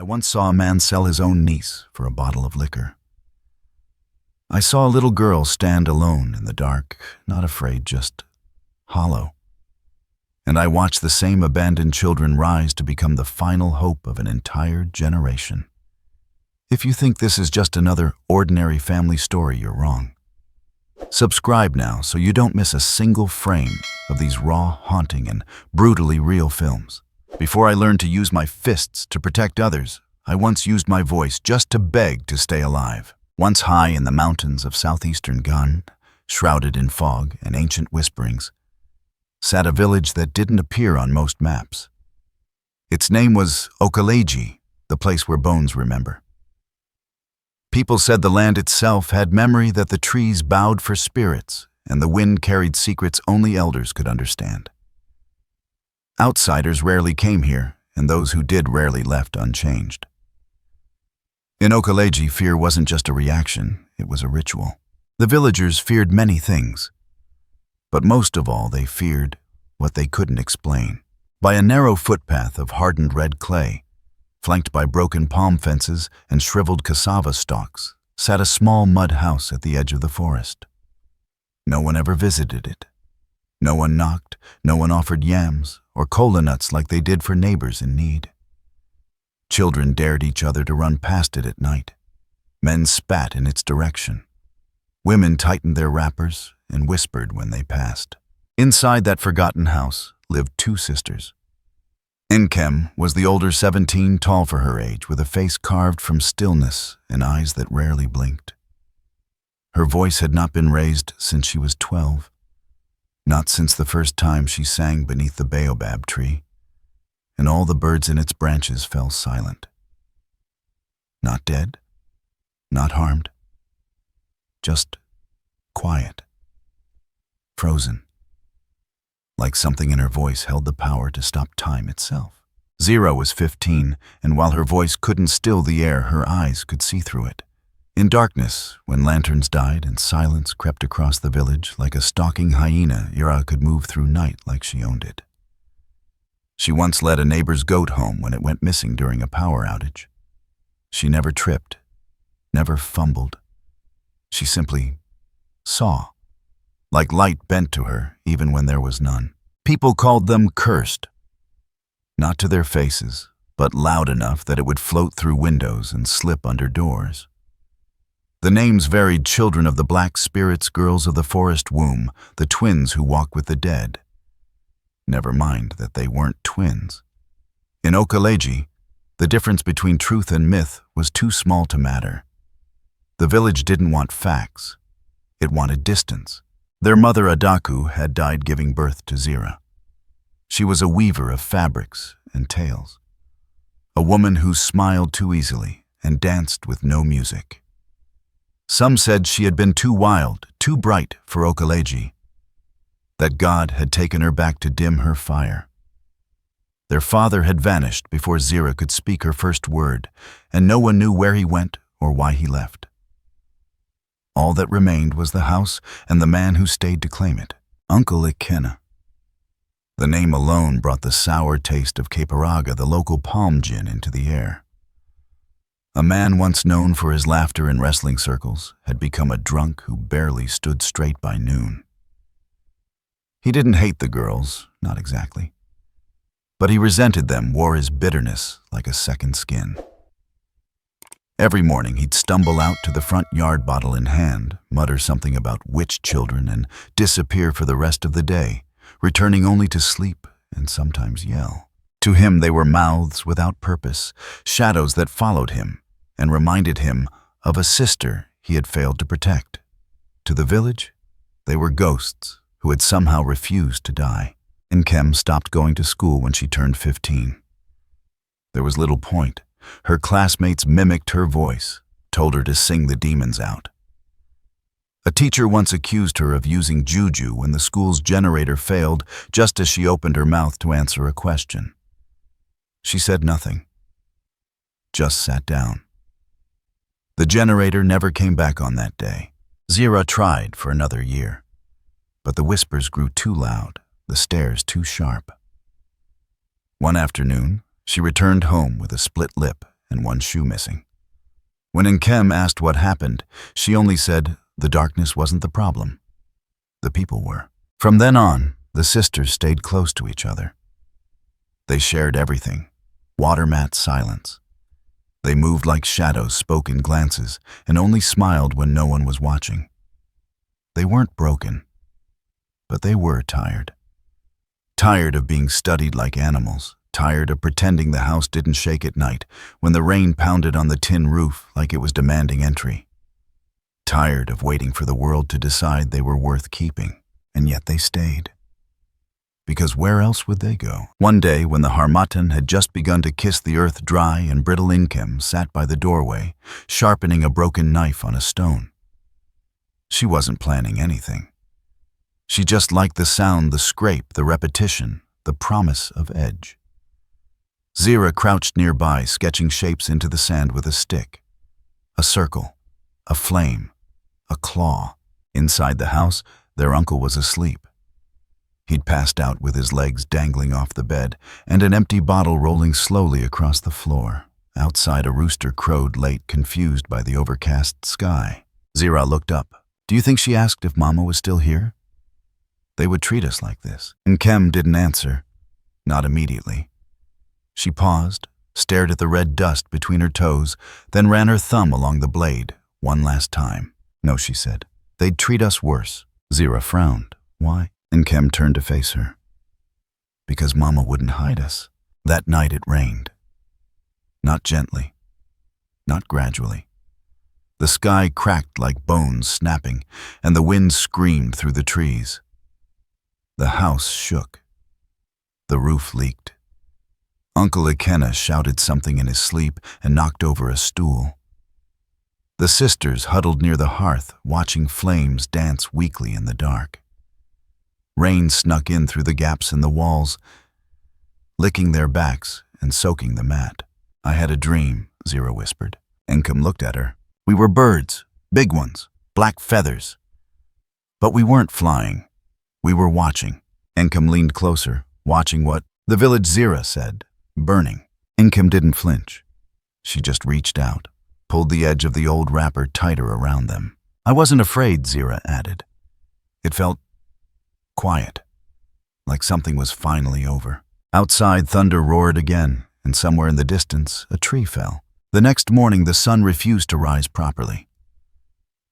I once saw a man sell his own niece for a bottle of liquor. I saw a little girl stand alone in the dark, not afraid, just hollow. And I watched the same abandoned children rise to become the final hope of an entire generation. If you think this is just another ordinary family story, you're wrong. Subscribe now so you don't miss a single frame of these raw, haunting, and brutally real films. Before I learned to use my fists to protect others, I once used my voice just to beg to stay alive. Once high in the mountains of southeastern Ghana, shrouded in fog and ancient whisperings, sat a village that didn't appear on most maps. Its name was Okaleji, the place where bones remember. People said the land itself had memory, that the trees bowed for spirits, and the wind carried secrets only elders could understand. Outsiders rarely came here, and those who did rarely left unchanged. In Okaleji, fear wasn't just a reaction, it was a ritual. The villagers feared many things, but most of all they feared what they couldn't explain. By a narrow footpath of hardened red clay, flanked by broken palm fences and shriveled cassava stalks, sat a small mud house at the edge of the forest. No one ever visited it. No one knocked, no one offered yams or cola nuts like they did for neighbors in need. Children dared each other to run past it at night. Men spat in its direction. Women tightened their wrappers and whispered when they passed. Inside that forgotten house lived two sisters. Nkem was the older 17, tall for her age, with a face carved from stillness and eyes that rarely blinked. Her voice had not been raised since she was 12, not since the first time she sang beneath the baobab tree, and all the birds in its branches fell silent. Not dead, not harmed, just quiet, frozen, like something in her voice held the power to stop time itself. Zira was 15, and while her voice couldn't still the air, her eyes could see through it. In darkness, when lanterns died and silence crept across the village like a stalking hyena, Zira could move through night like she owned it. She once led a neighbor's goat home when it went missing during a power outage. She never tripped, never fumbled. She simply saw, like light bent to her even when there was none. People called them cursed, not to their faces, but loud enough that it would float through windows and slip under doors. The names varied: children of the black spirits, girls of the forest womb, the twins who walk with the dead. Never mind that they weren't twins. In Okaleji, the difference between truth and myth was too small to matter. The village didn't want facts. It wanted distance. Their mother Adaku had died giving birth to Zira. She was a weaver of fabrics and tales, a woman who smiled too easily and danced with no music. Some said she had been too wild, too bright for Okaleji, that God had taken her back to dim her fire. Their father had vanished before Zira could speak her first word, and no one knew where he went or why he left. All that remained was the house and the man who stayed to claim it, Uncle Ikena. The name alone brought the sour taste of Caparaga, the local palm gin, into the air. A man once known for his laughter in wrestling circles had become a drunk who barely stood straight by noon. He didn't hate the girls, not exactly, but he resented them, wore his bitterness like a second skin. Every morning he'd stumble out to the front yard, bottle in hand, mutter something about witch children, and disappear for the rest of the day, returning only to sleep and sometimes yell. To him they were mouths without purpose, shadows that followed him and reminded him of a sister he had failed to protect. To the village, they were ghosts who had somehow refused to die. Nkem stopped going to school when she turned 15. There was little point. Her classmates mimicked her voice, told her to sing the demons out. A teacher once accused her of using juju when the school's generator failed just as she opened her mouth to answer a question. She said nothing, just sat down. The generator never came back on that day. Zira tried for another year, but the whispers grew too loud, the stares too sharp. One afternoon, she returned home with a split lip and one shoe missing. When Nkem asked what happened, she only said the darkness wasn't the problem. The people were. From then on, the sisters stayed close to each other. They shared everything, water-mat silence. They moved like shadows, spoke in glances, and only smiled when no one was watching. They weren't broken, but they were tired. Tired of being studied like animals, tired of pretending the house didn't shake at night when the rain pounded on the tin roof like it was demanding entry. Tired of waiting for the world to decide they were worth keeping, and yet they stayed. Because where else would they go? One day, when the harmattan had just begun to kiss the earth dry and brittle, Nkem sat by the doorway, sharpening a broken knife on a stone. She wasn't planning anything. She just liked the sound, the scrape, the repetition, the promise of edge. Zira crouched nearby, sketching shapes into the sand with a stick. A circle, a flame, a claw. Inside the house, their uncle was asleep. He'd passed out with his legs dangling off the bed and an empty bottle rolling slowly across the floor. Outside, a rooster crowed late, confused by the overcast sky. Zira looked up. "Do you think she asked if Mama was still here? They would treat us like this." Nkem didn't answer. Not immediately. She paused, stared at the red dust between her toes, then ran her thumb along the blade, one last time. "No," she said. "They'd treat us worse." Zira frowned. "Why?" Nkem turned to face her. "Because Mama wouldn't hide us." That night it rained. Not gently. Not gradually. The sky cracked like bones snapping, and the wind screamed through the trees. The house shook. The roof leaked. Uncle Ikenna shouted something in his sleep and knocked over a stool. The sisters huddled near the hearth, watching flames dance weakly in the dark. Rain snuck in through the gaps in the walls, licking their backs and soaking the mat. "I had a dream," Zira whispered. Nkem looked at her. "We were birds, big ones, black feathers. But we weren't flying. We were watching." Nkem leaned closer, watching what the village, Zira said, burning. Nkem didn't flinch. She just reached out, pulled the edge of the old wrapper tighter around them. "I wasn't afraid," Zira added. It felt quiet, like something was finally over. Outside, thunder roared again, and somewhere in the distance, a tree fell. The next morning, the sun refused to rise properly.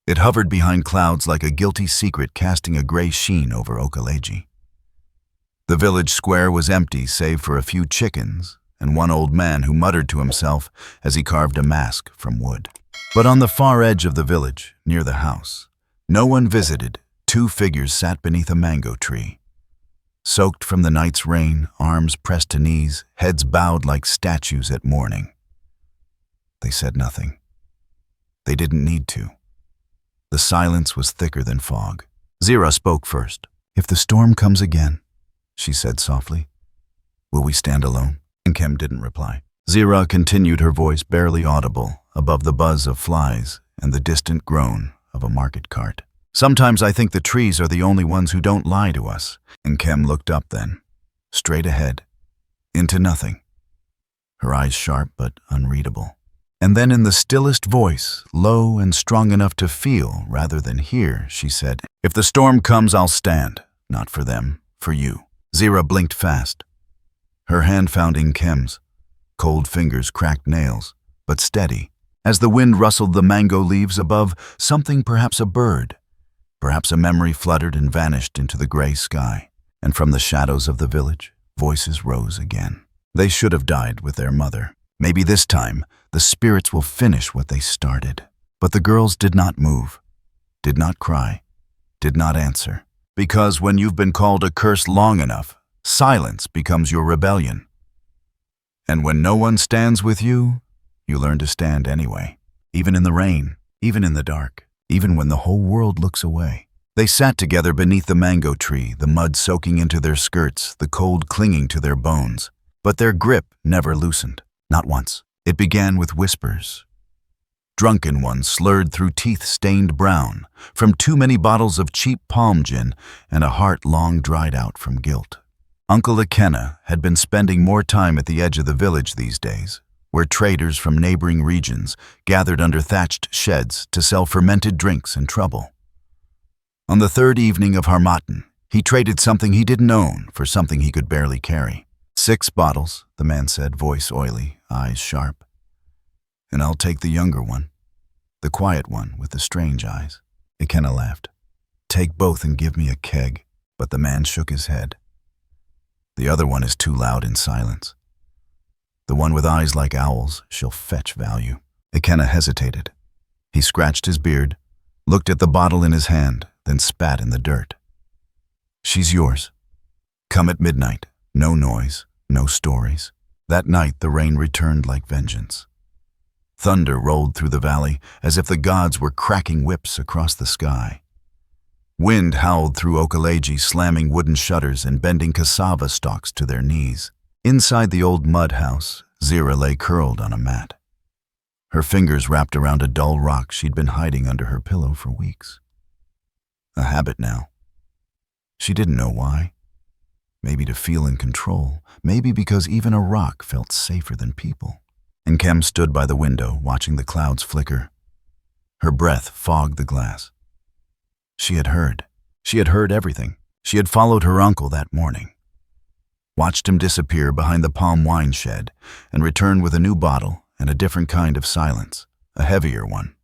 It hovered behind clouds like a guilty secret, casting a gray sheen over Okaleji. The village square was empty save for a few chickens and one old man who muttered to himself as he carved a mask from wood. But on the far edge of the village, near the house, no one visited. Two figures sat beneath a mango tree. Soaked from the night's rain, arms pressed to knees, heads bowed like statues at mourning. They said nothing. They didn't need to. The silence was thicker than fog. Zira spoke first. "If the storm comes again," she said softly, "will we stand alone?" Nkem didn't reply. Zira continued, her voice barely audible above the buzz of flies and the distant groan of a market cart. "Sometimes I think the trees are the only ones who don't lie to us." Nkem looked up then, straight ahead, into nothing, her eyes sharp but unreadable. And then in the stillest voice, low and strong enough to feel rather than hear, she said, "If the storm comes, I'll stand. Not for them, for you." Zira blinked fast. Her hand found Nkem's. Cold fingers cracked nails, but steady. As the wind rustled the mango leaves above, something, perhaps a bird, perhaps a memory, fluttered and vanished into the gray sky. And from the shadows of the village, voices rose again. They should have died with their mother. Maybe this time, the spirits will finish what they started. But the girls did not move, did not cry, did not answer. Because when you've been called a curse long enough, silence becomes your rebellion. And when no one stands with you, you learn to stand anyway. Even in the rain, even in the dark, even when the whole world looks away. They sat together beneath the mango tree, the mud soaking into their skirts, the cold clinging to their bones. But their grip never loosened, not once. It began with whispers. Drunken ones slurred through teeth stained brown, from too many bottles of cheap palm gin and a heart long dried out from guilt. Uncle Ikenna had been spending more time at the edge of the village these days, where traders from neighboring regions gathered under thatched sheds to sell fermented drinks and trouble. On the third evening of Harmattan, he traded something he didn't own for something he could barely carry. 6 bottles, the man said, voice oily, eyes sharp. And I'll take the younger one, the quiet one with the strange eyes. Ikena laughed. Take both and give me a keg. But the man shook his head. The other one is too loud in silence. The one with eyes like owls, she'll fetch value. Ikena hesitated. He scratched his beard, looked at the bottle in his hand, then spat in the dirt. She's yours. Come at midnight. No noise, no stories. That night the rain returned like vengeance. Thunder rolled through the valley as if the gods were cracking whips across the sky. Wind howled through Okaleji, slamming wooden shutters and bending cassava stalks to their knees. Inside the old mud house, Zira lay curled on a mat. Her fingers wrapped around a dull rock she'd been hiding under her pillow for weeks. A habit now. She didn't know why. Maybe to feel in control, maybe because even a rock felt safer than people. Nkem stood by the window, watching the clouds flicker. Her breath fogged the glass. She had heard. She had heard everything. She had followed her uncle that morning, watched him disappear behind the palm wine shed, and return with a new bottle and a different kind of silence, a heavier one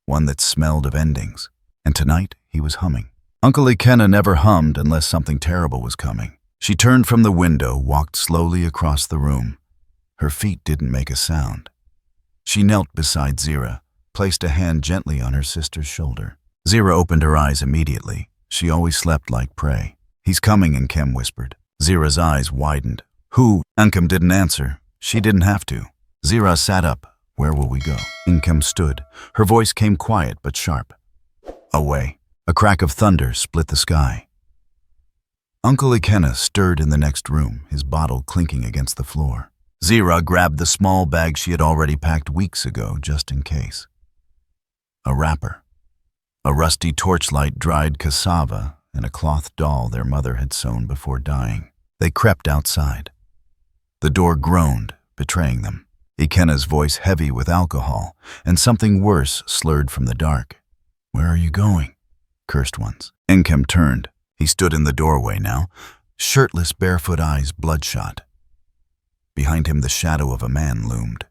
that smelled of endings. And tonight he was humming. Uncle Ikena never hummed unless something terrible was coming. She turned from the window, walked slowly across the room. Her feet didn't make a sound. She knelt beside Zira, placed a hand gently on her sister's shoulder. Zira opened her eyes immediately. She always slept like prey. He's coming, Nkem whispered. Zira's eyes widened. Who? Nkem didn't answer. She didn't have to. Zira sat up. Where will we go? Nkem stood. Her voice came quiet but sharp. Away. A crack of thunder split the sky. Uncle Ikena stirred in the next room, his bottle clinking against the floor. Zira grabbed the small bag she had already packed weeks ago, just in case. A wrapper. A rusty torchlight, dried cassava, and a cloth doll their mother had sewn before dying. They crept outside. The door groaned, betraying them. Ikena's voice heavy with alcohol, and something worse slurred from the dark. Where are you going? Cursed ones. Nkem turned. He stood in the doorway now, shirtless, barefoot eyes bloodshot. Behind him the shadow of a man loomed.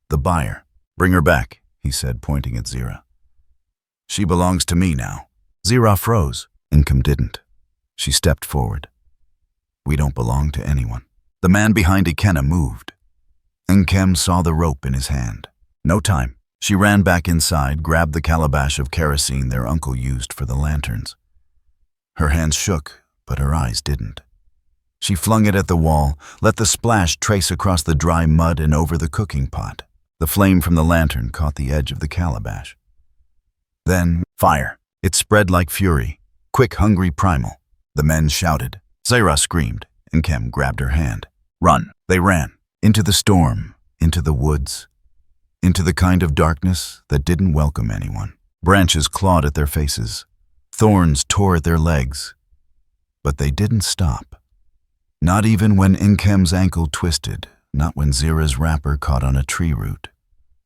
The buyer. Bring her back, he said, pointing at Zira. She belongs to me now. Zira froze. Nkem didn't. She stepped forward. We don't belong to anyone. The man behind Ikena moved. Nkem saw the rope in his hand. No time. She ran back inside, grabbed the calabash of kerosene their uncle used for the lanterns. Her hands shook, but her eyes didn't. She flung it at the wall, let the splash trace across the dry mud and over the cooking pot. The flame from the lantern caught the edge of the calabash. Then, fire. It spread like fury, quick, hungry, primal. The men shouted. Zira screamed. Nkem grabbed her hand. Run. They ran. Into the storm, into the woods, into the kind of darkness that didn't welcome anyone. Branches clawed at their faces. Thorns tore at their legs. But they didn't stop. Not even when Nkem's ankle twisted, not when Zira's wrapper caught on a tree root,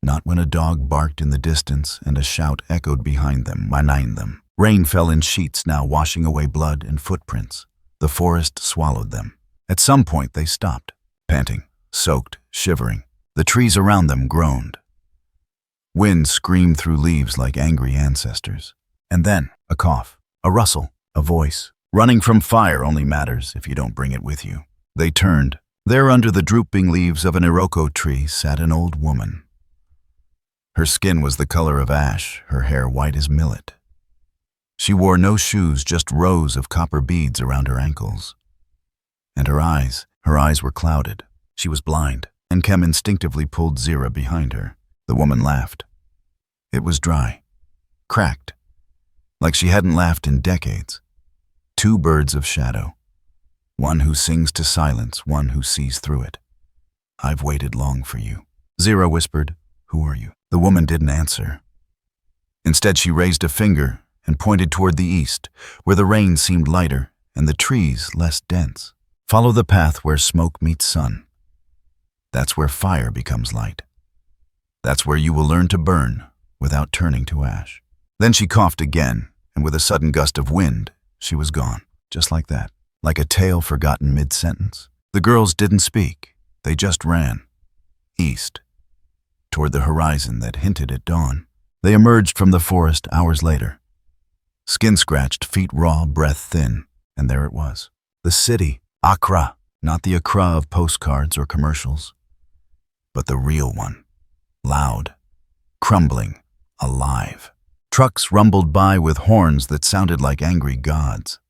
not when a dog barked in the distance and a shout echoed behind them. Rain fell in sheets now, washing away blood and footprints. The forest swallowed them. At some point they stopped, panting, soaked, shivering. The trees around them groaned. Wind screamed through leaves like angry ancestors. And then, a cough, a rustle, a voice. Running from fire only matters if you don't bring it with you. They turned. There under the drooping leaves of an iroko tree sat an old woman. Her skin was the color of ash, her hair white as millet. She wore no shoes, just rows of copper beads around her ankles. And her eyes were clouded. She was blind, and Nkem instinctively pulled Zira behind her. The woman laughed. It was dry, cracked, like she hadn't laughed in decades. 2 birds of shadow. One who sings to silence, one who sees through it. I've waited long for you. Zira whispered, Who are you? The woman didn't answer. Instead, she raised a finger and pointed toward the east, where the rain seemed lighter and the trees less dense. Follow the path where smoke meets sun. That's where fire becomes light. That's where you will learn to burn without turning to ash. Then she coughed again, and with a sudden gust of wind, she was gone, just like that, like a tale forgotten mid-sentence. The girls didn't speak. They just ran. East, toward the horizon that hinted at dawn. They emerged from the forest hours later. Skin-scratched, feet raw, breath thin, and there it was. The city, Accra, not the Accra of postcards or commercials, but the real one. Loud, crumbling, alive. Trucks rumbled by with horns that sounded like angry gods.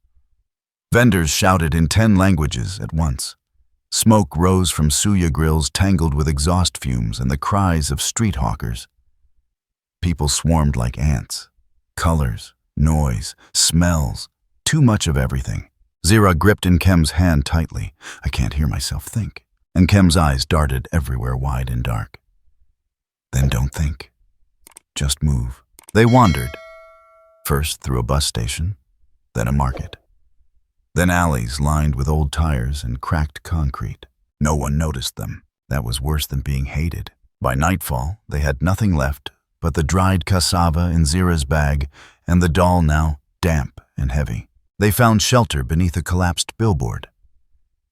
Vendors shouted in 10 languages at once. Smoke rose from suya grills tangled with exhaust fumes and the cries of street hawkers. People swarmed like ants. Colors, noise, smells, too much of everything. Zira gripped Nkem's hand tightly. I can't hear myself think. Nkem's eyes darted everywhere wide and dark. Then don't think. Just move. They wandered. First through a bus station, then a market. Then alleys lined with old tires and cracked concrete. No one noticed them. That was worse than being hated. By nightfall, they had nothing left but the dried cassava in Zira's bag and the doll now damp and heavy. They found shelter beneath a collapsed billboard.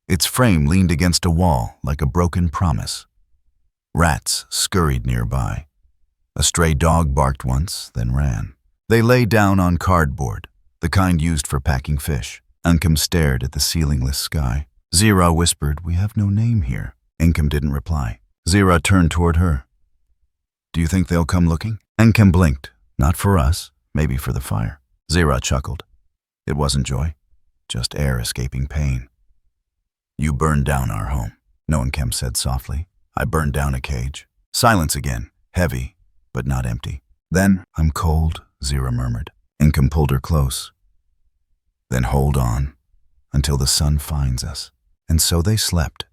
Its frame leaned against a wall like a broken promise. Rats scurried nearby. A stray dog barked once, then ran. They lay down on cardboard, the kind used for packing fish. Nkem stared at the ceilingless sky. Zira whispered, "We have no name here." Nkem didn't reply. Zira turned toward her. "Do you think they'll come looking?" Nkem blinked. "Not for us, maybe for the fire." Zira chuckled. It wasn't joy, just air escaping pain. "You burned down our home," Nkem said softly. "I burned down a cage." Silence again, heavy, but not empty. "Then, I'm cold," Zira murmured. Nkem pulled her close. "Then hold on, until the sun finds us." And so they slept.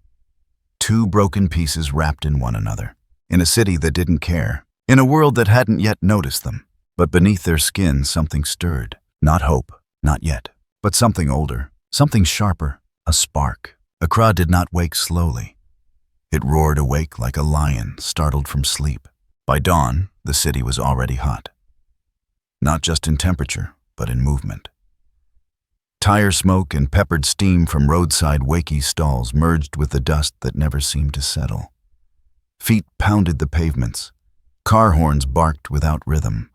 Two broken pieces wrapped in one another. In a city that didn't care. In a world that hadn't yet noticed them. But beneath their skin, something stirred. Not hope, not yet. But something older, something sharper, a spark. Accra did not wake slowly. It roared awake like a lion startled from sleep. By dawn, the city was already hot. Not just in temperature, but in movement. Tire smoke and peppered steam from roadside wakey stalls merged with the dust that never seemed to settle. Feet pounded the pavements. Car horns barked without rhythm.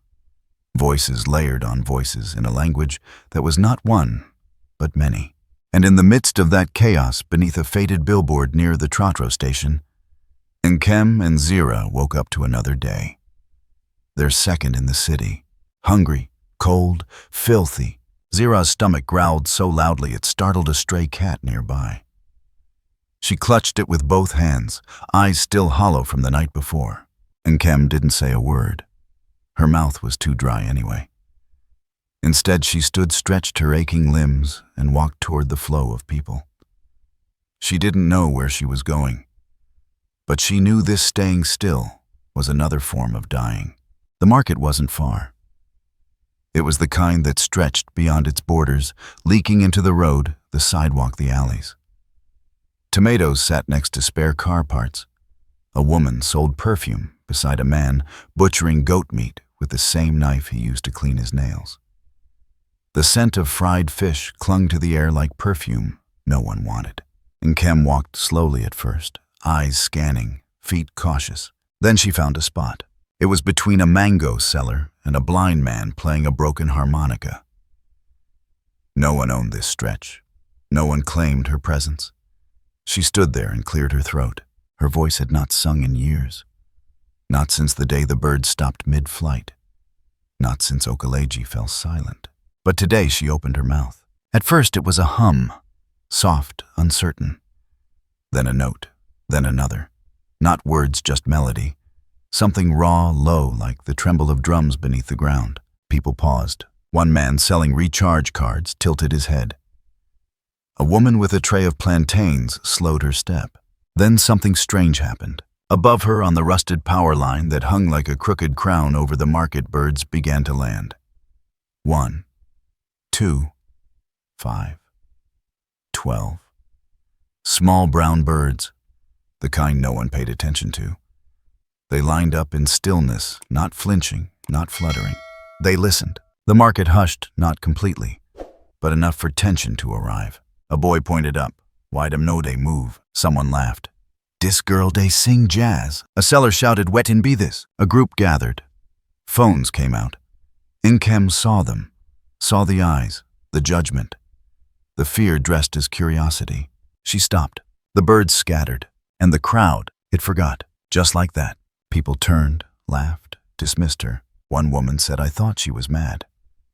Voices layered on voices in a language that was not one, but many. And in the midst of that chaos, beneath a faded billboard near the Trotro station, Nkem and Zira woke up to another day. Their second in the city. Hungry, cold, filthy. Zira's stomach growled so loudly it startled a stray cat nearby. She clutched it with both hands, eyes still hollow from the night before. Nkem didn't say a word. Her mouth was too dry anyway. Instead, she stretched her aching limbs and walked toward the flow of people. She didn't know where she was going, but she knew this staying still was another form of dying. The market wasn't far. It was the kind that stretched beyond its borders, leaking into the road, the sidewalk, the alleys. Tomatoes sat next to spare car parts. A woman sold perfume beside a man butchering goat meat with the same knife he used to clean his nails. The scent of fried fish clung to the air like perfume no one wanted. Nkem walked slowly at first, eyes scanning, feet cautious. Then she found a spot. It was between a mango seller and a blind man playing a broken harmonica. No one owned this stretch. No one claimed her presence. She stood there and cleared her throat. Her voice had not sung in years. Not since the day the bird stopped mid-flight. Not since Okaleji fell silent. But today she opened her mouth. At first it was a hum, soft, uncertain. Then a note, then another. Not words, just melody. Something raw, low, like the tremble of drums beneath the ground. People paused. One man selling recharge cards tilted his head. A woman with a tray of plantains slowed her step. Then something strange happened. Above her on the rusted power line that hung like a crooked crown over the market, birds began to land. 1, 2, 5, 12. Small brown birds. the kind no one paid attention to. They lined up in stillness, not flinching, not fluttering. They listened. The market hushed, not completely, but enough for tension to arrive. A boy pointed up. "Why dem no dey move?" Someone laughed. "Dis girl dey sing jazz." A seller shouted, "Wetin be this?" A group gathered. Phones came out. Nkem saw them, saw the eyes, the judgment, the fear dressed as curiosity. She stopped. The birds scattered, and the crowd, it forgot. Just like that, people turned, laughed, dismissed her. One woman said, "I thought she was mad."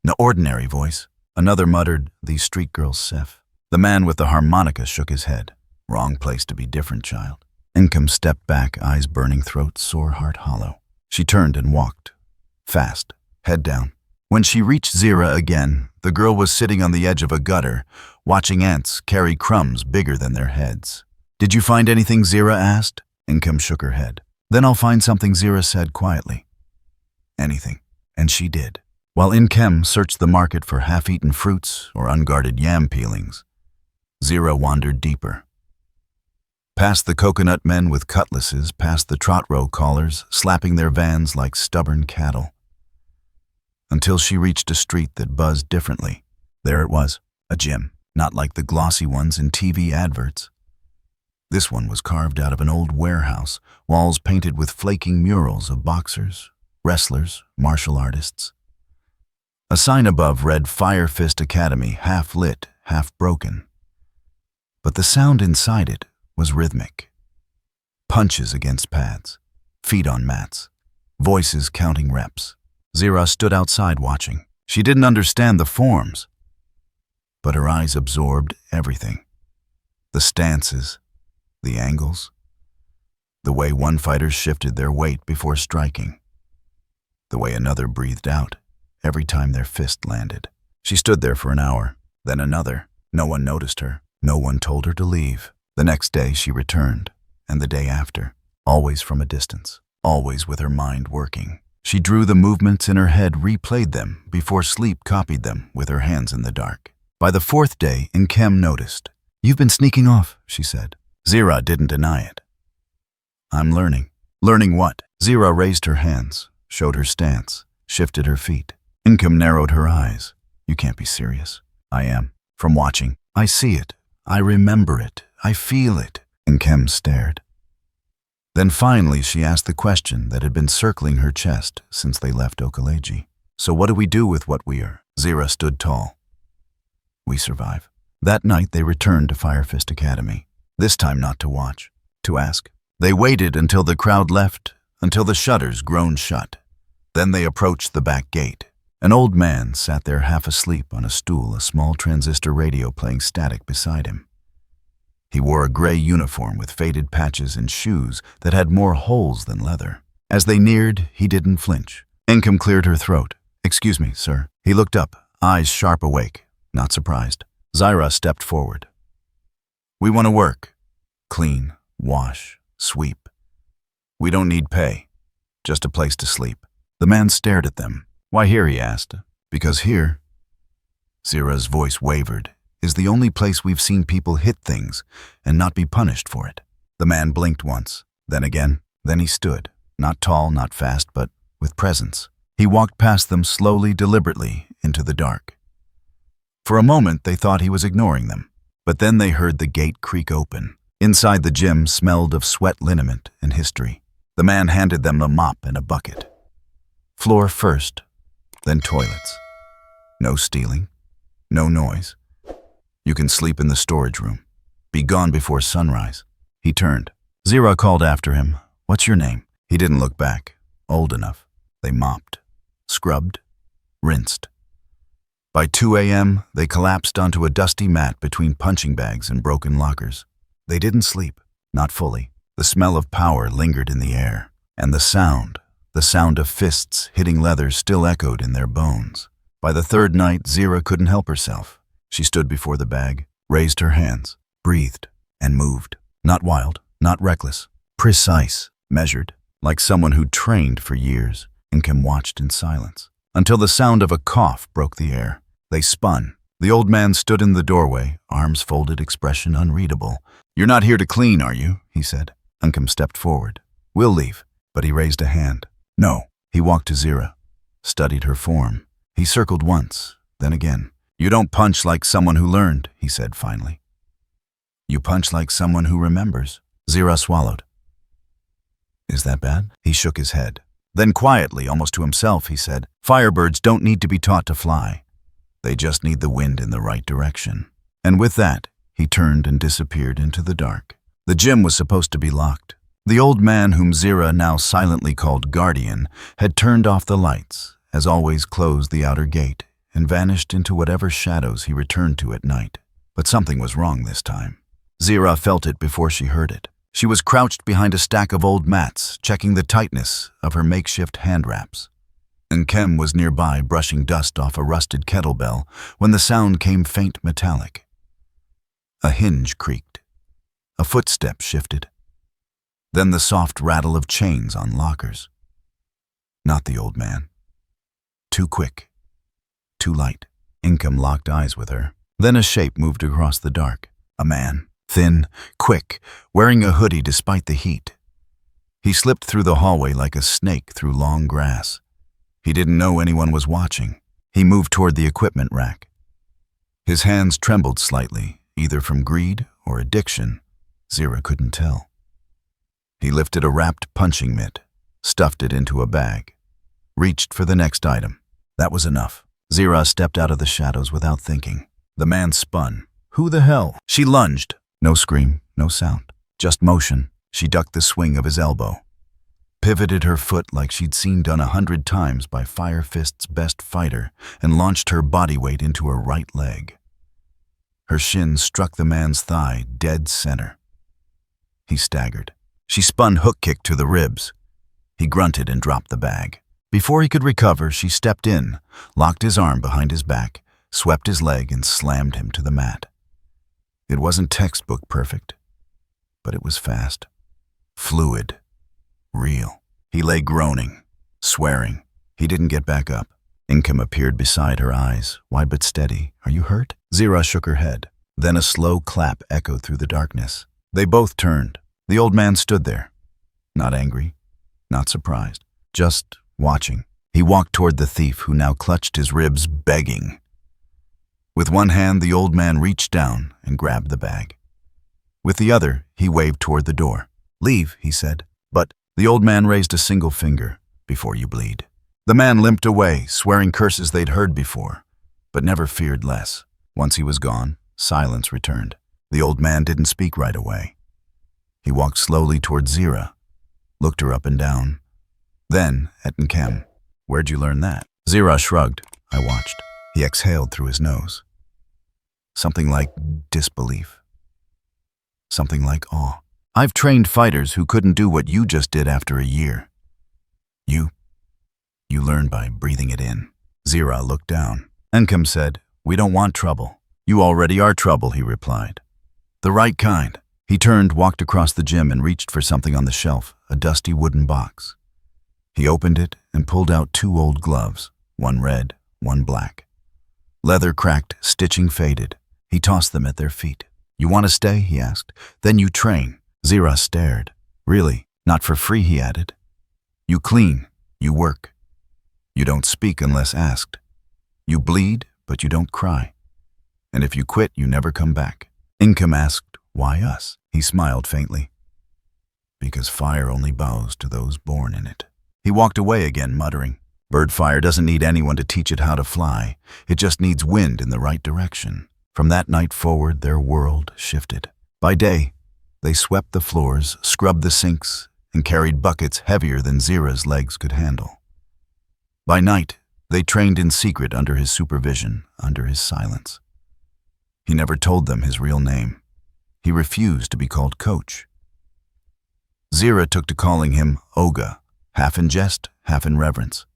"No ordinary voice." Another muttered, "These street girls sif." The man with the harmonica shook his head. "Wrong place to be different, child." Nkem stepped back, eyes burning, throat sore, heart hollow. She turned and walked. Fast, head down. When she reached Zira again, the girl was sitting on the edge of a gutter, watching ants carry crumbs bigger than their heads. "Did you find anything?" Zira asked. Nkem shook her head. "Then I'll find something," Zira said quietly. "Anything." And she did. While Nkem searched the market for half-eaten fruits or unguarded yam peelings, Zira wandered deeper. Past the coconut men with cutlasses, past the trot row callers, slapping their vans like stubborn cattle, until she reached a street that buzzed differently. There it was, a gym, not like the glossy ones in TV adverts. This one was carved out of an old warehouse, walls painted with flaking murals of boxers, wrestlers, martial artists. A sign above read Fire Fist Academy, half lit, half broken. But the sound inside it was rhythmic. Punches against pads, feet on mats, voices counting reps. Zira stood outside watching. She didn't understand the forms, but her eyes absorbed everything. The stances, the angles, the way one fighter shifted their weight before striking, the way another breathed out every time their fist landed. She stood there for an hour, then another. No one noticed her. No one told her to leave. The next day she returned, and the day after, always from a distance, always with her mind working. She drew the movements in her head, replayed them, before sleep copied them with her hands in the dark. By the fourth day, Nkem noticed. "You've been sneaking off," she said. Zira didn't deny it. "I'm learning." "Learning what?" Zira raised her hands, showed her stance, shifted her feet. Nkem narrowed her eyes. "You can't be serious." "I am. From watching. I see it. I remember it. I feel it." Nkem stared. Then finally she asked the question that had been circling her chest since they left Okaleji. "So what do we do with what we are?" Zira stood tall. "We survive." That night they returned to Fire Fist Academy. This time not to watch, to ask. They waited until the crowd left, until the shutters groaned shut. Then they approached the back gate. An old man sat there half asleep on a stool, a small transistor radio playing static beside him. He wore a gray uniform with faded patches and shoes that had more holes than leather. As they neared, he didn't flinch. Nkem cleared her throat. "Excuse me, sir." He looked up, eyes sharp awake, not surprised. Zira stepped forward. "We want to work. Clean, wash, sweep. We don't need pay, just a place to sleep." The man stared at them. "Why here?" he asked. "Because here," Zira's voice wavered, "is the only place we've seen people hit things and not be punished for it." The man blinked once, then again. Then he stood, not tall, not fast, but with presence. He walked past them slowly, deliberately, into the dark. For a moment they thought he was ignoring them, but then they heard the gate creak open. Inside the gym smelled of sweat liniment and history. The man handed them a mop and a bucket. Floor first, then toilets. No stealing, no noise. You can sleep in the storage room. Be gone before sunrise. He turned. Zira called after him, "What's your name?" He didn't look back. Old enough. They mopped, scrubbed, rinsed. By 2 a.m., they collapsed onto a dusty mat between punching bags and broken lockers. They didn't sleep, not fully. The smell of power lingered in the air, and the sound of fists hitting leather still echoed in their bones. By the third night, Zira couldn't help herself. She stood before the bag, raised her hands, breathed, and moved. Not wild, not reckless, precise, measured, like someone who'd trained for years. Nkem watched in silence, until the sound of a cough broke the air. They spun. The old man stood in the doorway, arms folded, expression unreadable. "You're not here to clean, are you?" he said. Nkem stepped forward. We'll leave, but he raised a hand. No. He walked to Zira, studied her form. He circled once, then again. You don't punch like someone who learned, he said finally. You punch like someone who remembers. Zira swallowed. Is that bad? He shook his head. Then quietly, almost to himself, he said, Firebirds don't need to be taught to fly. They just need the wind in the right direction. And with that, he turned and disappeared into the dark. The gym was supposed to be locked. The old man, whom Zira now silently called Guardian, had turned off the lights, as always closed the outer gate, and vanished into whatever shadows he returned to at night. But something was wrong this time. Zira felt it before she heard it. She was crouched behind a stack of old mats, checking the tightness of her makeshift hand wraps. Nkem was nearby, brushing dust off a rusted kettlebell, when the sound came faint metallic. A hinge creaked. A footstep shifted. Then the soft rattle of chains on lockers. Not the old man. Too quick. Too light. Nkem locked eyes with her. Then a shape moved across the dark. A man. Thin, quick, wearing a hoodie despite the heat. He slipped through the hallway like a snake through long grass. He didn't know anyone was watching. He moved toward the equipment rack. His hands trembled slightly, either from greed or addiction. Zira couldn't tell. He lifted a wrapped punching mitt, stuffed it into a bag, reached for the next item. That was enough. Zira stepped out of the shadows without thinking. The man spun. Who the hell? She lunged. No scream, no sound, just motion. She ducked the swing of his elbow, pivoted her foot like she'd seen done 100 times by Fire Fist's best fighter, and launched her body weight into her right leg. Her shin struck the man's thigh dead center. He staggered. She spun hook kick to the ribs. He grunted and dropped the bag. Before he could recover, she stepped in, locked his arm behind his back, swept his leg, and slammed him to the mat. It wasn't textbook perfect, but it was fast, fluid, real. He lay groaning, swearing. He didn't get back up. Nkem appeared beside her, eyes wide but steady. Are you hurt? Zira shook her head. Then a slow clap echoed through the darkness. They both turned. The old man stood there, not angry, not surprised, just watching. He walked toward the thief, who now clutched his ribs, begging. With one hand, the old man reached down and grabbed the bag. With the other, he waved toward the door. Leave, he said. But the old man raised a single finger. Before you bleed. The man limped away, swearing curses they'd heard before, but never feared less. Once he was gone, silence returned. The old man didn't speak right away. He walked slowly toward Zira, looked her up and down. Then at Nkem. Where'd you learn that? Zira shrugged. I watched. He exhaled through his nose. Something like disbelief. Something like awe. I've trained fighters who couldn't do what you just did after a year. You learn by breathing it in. Zira looked down. Nkem said, we don't want trouble. You already are trouble, he replied. The right kind. He turned, walked across the gym, and reached for something on the shelf, a dusty wooden box. He opened it and pulled out 2 old gloves, one red, one black. Leather cracked, stitching faded. He tossed them at their feet. You want to stay? He asked. Then you train. Zira stared. Really? Not for free, he added. You clean. You work. You don't speak unless asked. You bleed, but you don't cry. And if you quit, you never come back. Nkem asked, why us? He smiled faintly. Because fire only bows to those born in it. He walked away again, muttering. Bird fire doesn't need anyone to teach it how to fly. It just needs wind in the right direction. From that night forward, their world shifted. By day, they swept the floors, scrubbed the sinks, and carried buckets heavier than Zira's legs could handle. By night, they trained in secret under his supervision, under his silence. He never told them his real name. He refused to be called coach. Zira took to calling him Oga, half in jest, half in reverence.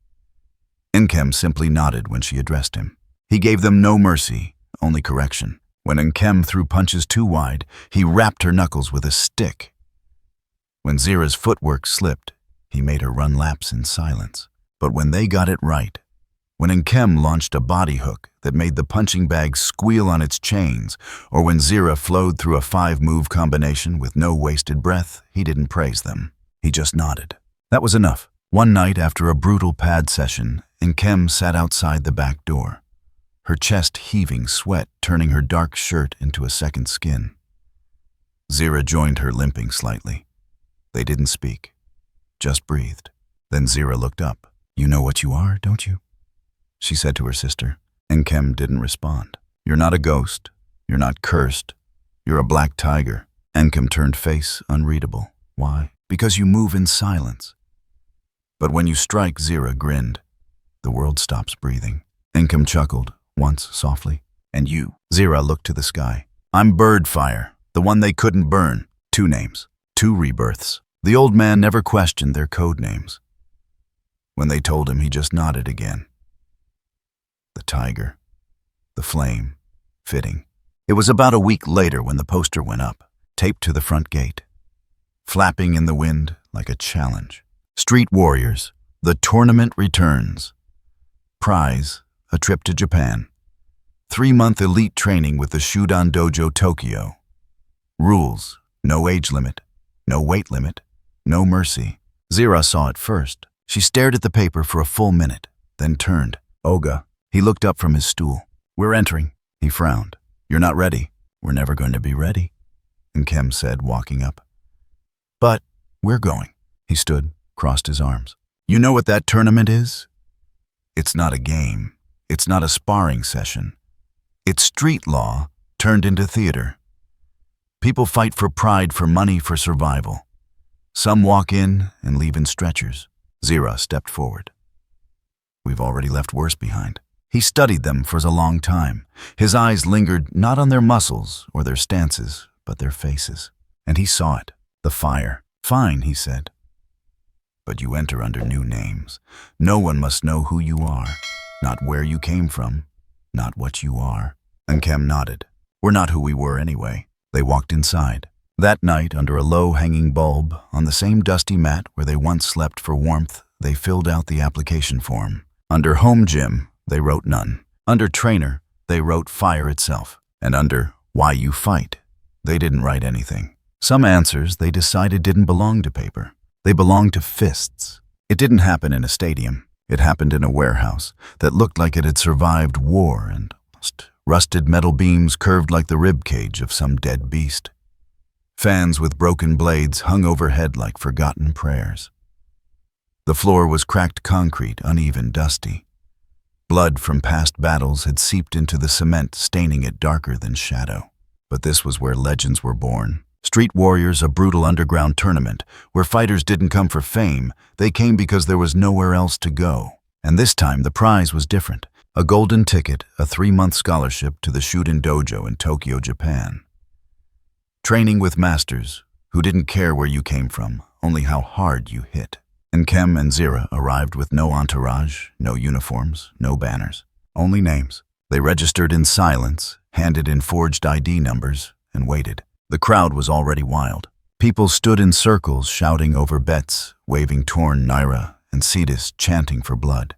Nkem simply nodded when she addressed him. He gave them no mercy, only correction. When Nkem threw punches too wide, he rapped her knuckles with a stick. When Zira's footwork slipped, he made her run laps in silence. But when they got it right, when Nkem launched a body hook that made the punching bag squeal on its chains, or when Zira flowed through a 5-move combination with no wasted breath, he didn't praise them. He just nodded. That was enough. One night after a brutal pad session, Nkem sat outside the back door, her chest heaving, sweat turning her dark shirt into a second skin. Zira joined her, limping slightly. They didn't speak, just breathed. Then Zira looked up. "You know what you are, don't you?" she said to her sister. Nkem didn't respond. "You're not a ghost. You're not cursed. You're a black tiger." Nkem turned face unreadable. "Why?" "Because you move in silence." But when you strike, Zira grinned. The world stops breathing. Nkem chuckled, once softly. "And you?" Zira looked to the sky. "I'm Birdfire, the one they couldn't burn." 2 names, 2 rebirths. The old man never questioned their code names. When they told him, he just nodded again. The tiger, the flame, fitting. It was about a week later when the poster went up, taped to the front gate, flapping in the wind like a challenge. "Street Warriors, the tournament returns. Prize, a trip to Japan. 3-month elite training with the Shudan Dojo Tokyo. Rules, no age limit, no weight limit, no mercy." Zira saw it first. She stared at the paper for a full minute, then turned. "Oga." He looked up from his stool. "We're entering." He frowned. "You're not ready." "We're never going to be ready," Nkem said, walking up. "But we're going." He stood, crossed his arms. "You know what that tournament is? It's not a game. It's not a sparring session. It's street law turned into theater. People fight for pride, for money, for survival. Some walk in and leave in stretchers." Zira stepped forward. "We've already left worse behind." He studied them for a long time. His eyes lingered not on their muscles or their stances, but their faces. And he saw it, the fire. "Fine," he said. "But you enter under new names. No one must know who you are, not where you came from, not what you are." Nkem nodded. "We're not who we were anyway." They walked inside. That night, under a low-hanging bulb, on the same dusty mat where they once slept for warmth, they filled out the application form. Under home gym, they wrote none. Under trainer, they wrote fire itself. And under why you fight, they didn't write anything. Some answers they decided didn't belong to paper. They belonged to fists. It didn't happen in a stadium. It happened in a warehouse that looked like it had survived war, and rusted metal beams curved like the rib cage of some dead beast. Fans with broken blades hung overhead like forgotten prayers. The floor was cracked concrete, uneven, dusty. Blood from past battles had seeped into the cement, staining it darker than shadow. But this was where legends were born. Street Warriors, a brutal underground tournament, where fighters didn't come for fame, they came because there was nowhere else to go. And this time the prize was different. A golden ticket, a 3-month scholarship to the Shudan Dojo in Tokyo, Japan. Training with masters who didn't care where you came from, only how hard you hit. Nkem and Zira arrived with no entourage, no uniforms, no banners, only names. They registered in silence, handed in forged ID numbers, and waited. The crowd was already wild. People stood in circles, shouting over bets, waving torn naira and cedis, chanting for blood.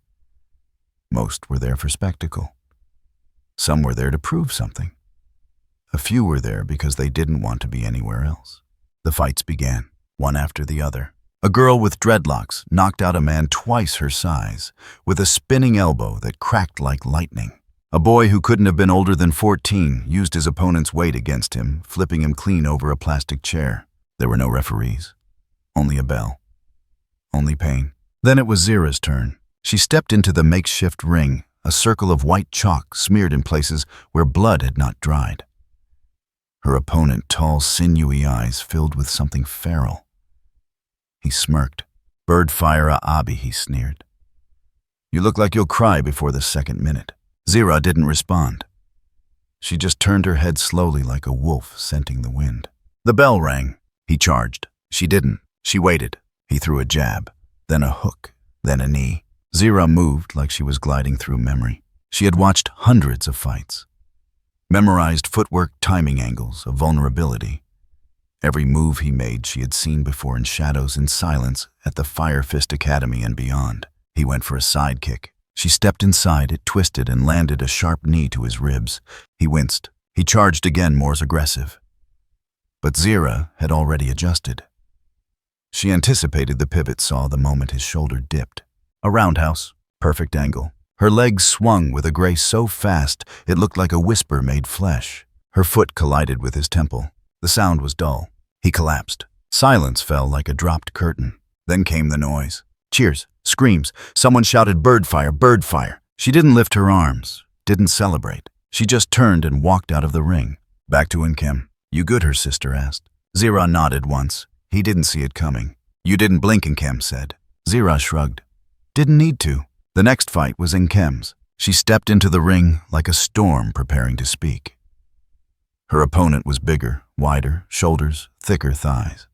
Most were there for spectacle. Some were there to prove something. A few were there because they didn't want to be anywhere else. The fights began, one after the other. A girl with dreadlocks knocked out a man twice her size, with a spinning elbow that cracked like lightning. A boy who couldn't have been older than 14 used his opponent's weight against him, flipping him clean over a plastic chair. There were no referees. Only a bell. Only pain. Then it was Zira's turn. She stepped into the makeshift ring, a circle of white chalk smeared in places where blood had not dried. Her opponent, tall, sinewy eyes filled with something feral. He smirked. "Birdfire Abi," he sneered. "You look like you'll cry before the second minute." Zira didn't respond. She just turned her head slowly like a wolf scenting the wind. The bell rang. He charged. She didn't. She waited. He threw a jab, then a hook, then a knee. Zira moved like she was gliding through memory. She had watched hundreds of fights. Memorized footwork, timing angles, of vulnerability. Every move he made she had seen before in shadows, in silence, at the Fire Fist Academy and beyond. He went for a sidekick. She stepped inside, it twisted and landed a sharp knee to his ribs. He winced. He charged again, more aggressive. But Zira had already adjusted. She anticipated the pivot saw the moment his shoulder dipped. A roundhouse, perfect angle. Her legs swung with a grace so fast it looked like a whisper made flesh. Her foot collided with his temple. The sound was dull. He collapsed. Silence fell like a dropped curtain. Then came the noise. Cheers, screams. Someone shouted, "Bird fire, bird fire." She didn't lift her arms, didn't celebrate. She just turned and walked out of the ring. Back to Nkem. "You good?" her sister asked. Zira nodded once. He didn't see it coming. "You didn't blink," Nkem said. Zira shrugged. Didn't need to. The next fight was Nkem's. She stepped into the ring like a storm preparing to speak. Her opponent was bigger, wider, shoulders, thicker thighs.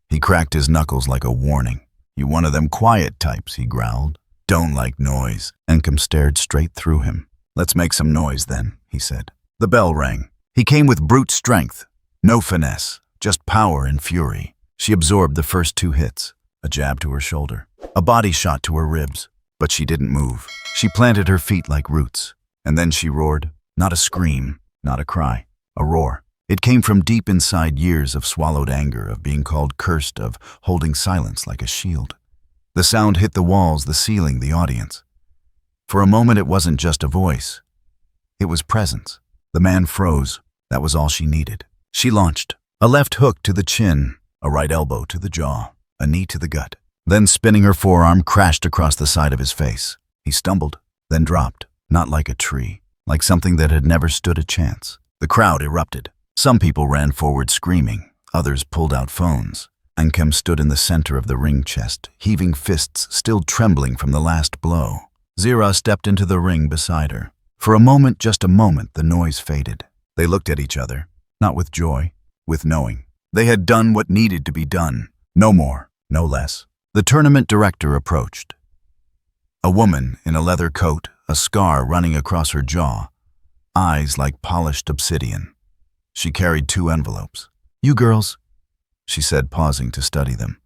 He cracked his knuckles like a warning. "You one of them quiet types," he growled. "Don't like noise." Nkem stared straight through him. "Let's make some noise then," he said. The bell rang. He came with brute strength. No finesse, just power and fury. She absorbed the first 2 hits. A jab to her shoulder. A body shot to her ribs. But she didn't move. She planted her feet like roots. And then she roared. Not a scream, not a cry. A roar. It came from deep inside years of swallowed anger, of being called cursed, of holding silence like a shield. The sound hit the walls, the ceiling, the audience. For a moment it wasn't just a voice. It was presence. The man froze. That was all she needed. She launched. A left hook to the chin, a right elbow to the jaw, a knee to the gut. Then spinning her forearm crashed across the side of his face. He stumbled, then dropped, not like a tree, like something that had never stood a chance. The crowd erupted. Some people ran forward screaming. Others pulled out phones. Nkem stood in the center of the ring chest, heaving fists still trembling from the last blow. Zira stepped into the ring beside her. For a moment, just a moment, the noise faded. They looked at each other, not with joy, with knowing. They had done what needed to be done. No more, no less. The tournament director approached. A woman in a leather coat, a scar running across her jaw, eyes like polished obsidian. She carried 2 envelopes. "You girls," she said, pausing to study them.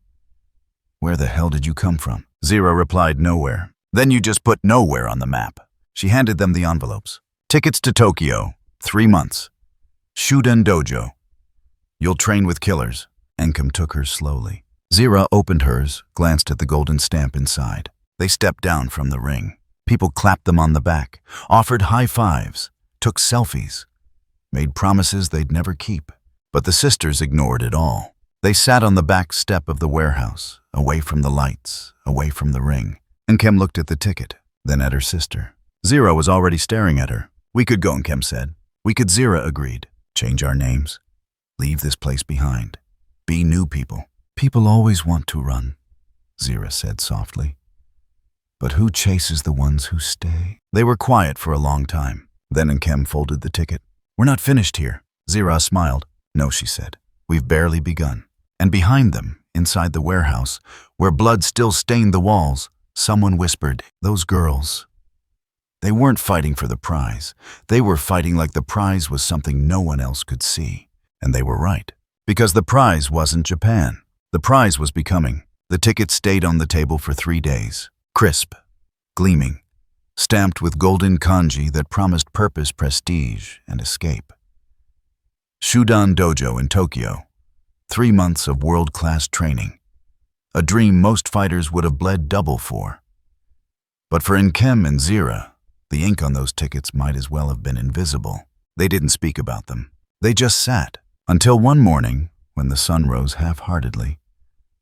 "Where the hell did you come from?" Zira replied, "Nowhere." "Then you just put nowhere on the map." She handed them the envelopes. "Tickets to Tokyo, 3 months. Shuden Dojo. You'll train with killers." Nkem took hers slowly. Zira opened hers, glanced at the golden stamp inside. They stepped down from the ring. People clapped them on the back, offered high fives, took selfies, made promises they'd never keep. But the sisters ignored it all. They sat on the back step of the warehouse, away from the lights, away from the ring. Nkem looked at the ticket, then at her sister. Zira was already staring at her. "We could go," Nkem said. "We could," Zira agreed. "Change our names. Leave this place behind. Be new people." "People always want to run," Zira said softly. "But who chases the ones who stay?" They were quiet for a long time. Then Nkem folded the ticket. "We're not finished here." Zira smiled. "No," she said. "We've barely begun." And behind them, inside the warehouse, where blood still stained the walls, someone whispered, "Those girls. They weren't fighting for the prize. They were fighting like the prize was something no one else could see." And they were right. Because the prize wasn't Japan. The prize was becoming. The ticket stayed on the table for 3 days. Crisp, gleaming, stamped with golden kanji that promised purpose, prestige, and escape. Shuden Dojo in Tokyo. 3 months of world-class training. A dream most fighters would have bled double for. But for Nkem and Zira, the ink on those tickets might as well have been invisible. They didn't speak about them. They just sat, until one morning, when the sun rose half-heartedly.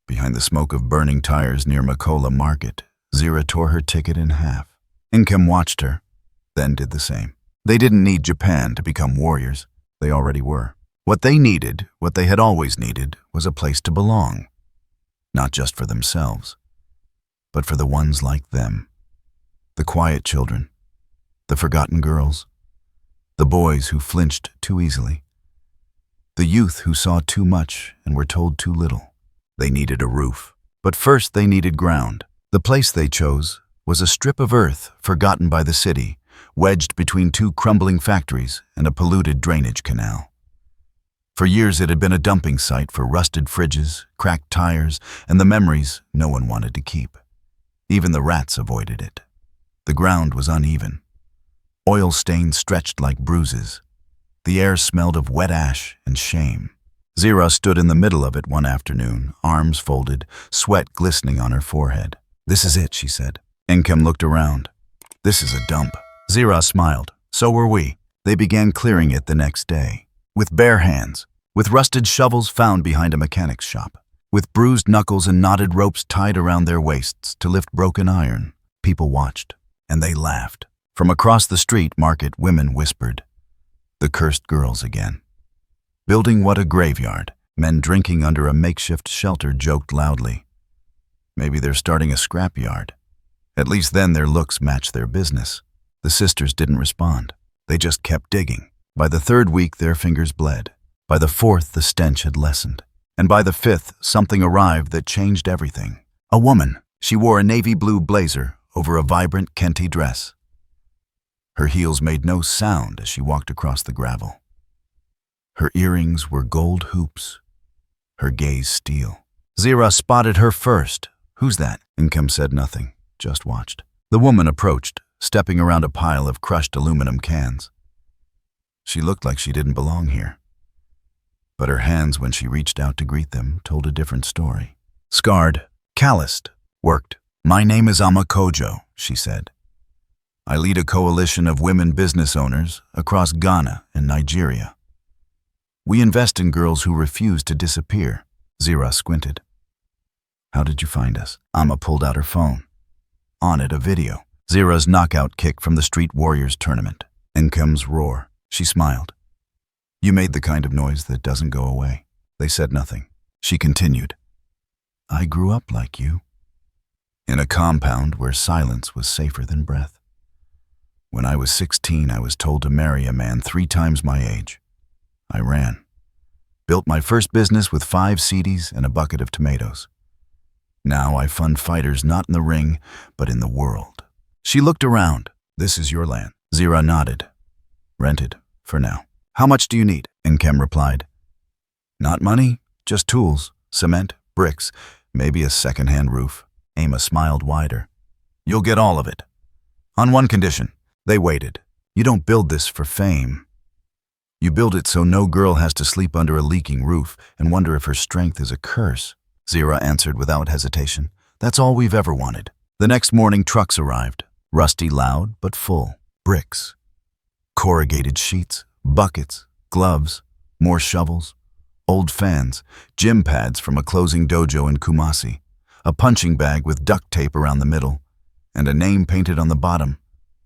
Behind the smoke of burning tires near Makola Market, Zira tore her ticket in half. Nkem watched her, then did the same. They didn't need Japan to become warriors. They already were. What they needed, what they had always needed, was a place to belong. Not just for themselves, but for the ones like them. The quiet children, the forgotten girls, the boys who flinched too easily, the youth who saw too much and were told too little. They needed a roof, but first they needed ground. The place they chose was a strip of earth forgotten by the city, wedged between 2 crumbling factories and a polluted drainage canal. For years it had been a dumping site for rusted fridges, cracked tires, and the memories no one wanted to keep. Even the rats avoided it. The ground was uneven. Oil stains stretched like bruises. The air smelled of wet ash and shame. Zira stood in the middle of it one afternoon, arms folded, sweat glistening on her forehead. "This is it," she said. Nkem looked around. "This is a dump." Zira smiled. "So were we." They began clearing it the next day. With bare hands, with rusted shovels found behind a mechanic's shop, with bruised knuckles and knotted ropes tied around their waists to lift broken iron. People watched, and they laughed. From across the street market, women whispered, "The cursed girls again." Building what a graveyard. Men drinking under a makeshift shelter joked loudly. Maybe they're starting a scrapyard. At least then their looks matched their business. The sisters didn't respond. They just kept digging. By the third week, their fingers bled. By the fourth, the stench had lessened. And by the fifth, something arrived that changed everything. A woman. She wore a navy blue blazer over a vibrant Kente dress. Her heels made no sound as she walked across the gravel. Her earrings were gold hoops. Her gaze steel. Zira spotted her first. "Who's that?" Nkem said nothing, just watched. The woman approached, stepping around a pile of crushed aluminum cans. She looked like she didn't belong here. But her hands, when she reached out to greet them, told a different story. Scarred, calloused, worked. "My name is Kojo," she said. "I lead a coalition of women business owners across Ghana and Nigeria. We invest in girls who refuse to disappear." Zira squinted. "How did you find us?" Amma pulled out her phone. On it, a video. Zira's knockout kick from the Street Warriors tournament. Nkem's roar. She smiled. "You made the kind of noise that doesn't go away." They said nothing. She continued. "I grew up like you, in a compound where silence was safer than breath. When I was 16, I was told to marry a man 3 times my age. I ran. Built my first business with 5 CDs and a bucket of tomatoes. Now I fund fighters not in the ring, but in the world." She looked around. "This is your land." Zira nodded. "Rented, for now." "How much do you need?" Nkem replied. "Not money, just tools, cement, bricks, maybe a second-hand roof." Amma smiled wider. "You'll get all of it. On one condition." They waited. "You don't build this for fame. You build it so no girl has to sleep under a leaking roof and wonder if her strength is a curse." Zira answered without hesitation. "That's all we've ever wanted." The next morning, trucks arrived. Rusty, loud, but full. Bricks. Corrugated sheets. Buckets. Gloves. More shovels. Old fans. Gym pads from a closing dojo in Kumasi. A punching bag with duct tape around the middle. And a name painted on the bottom.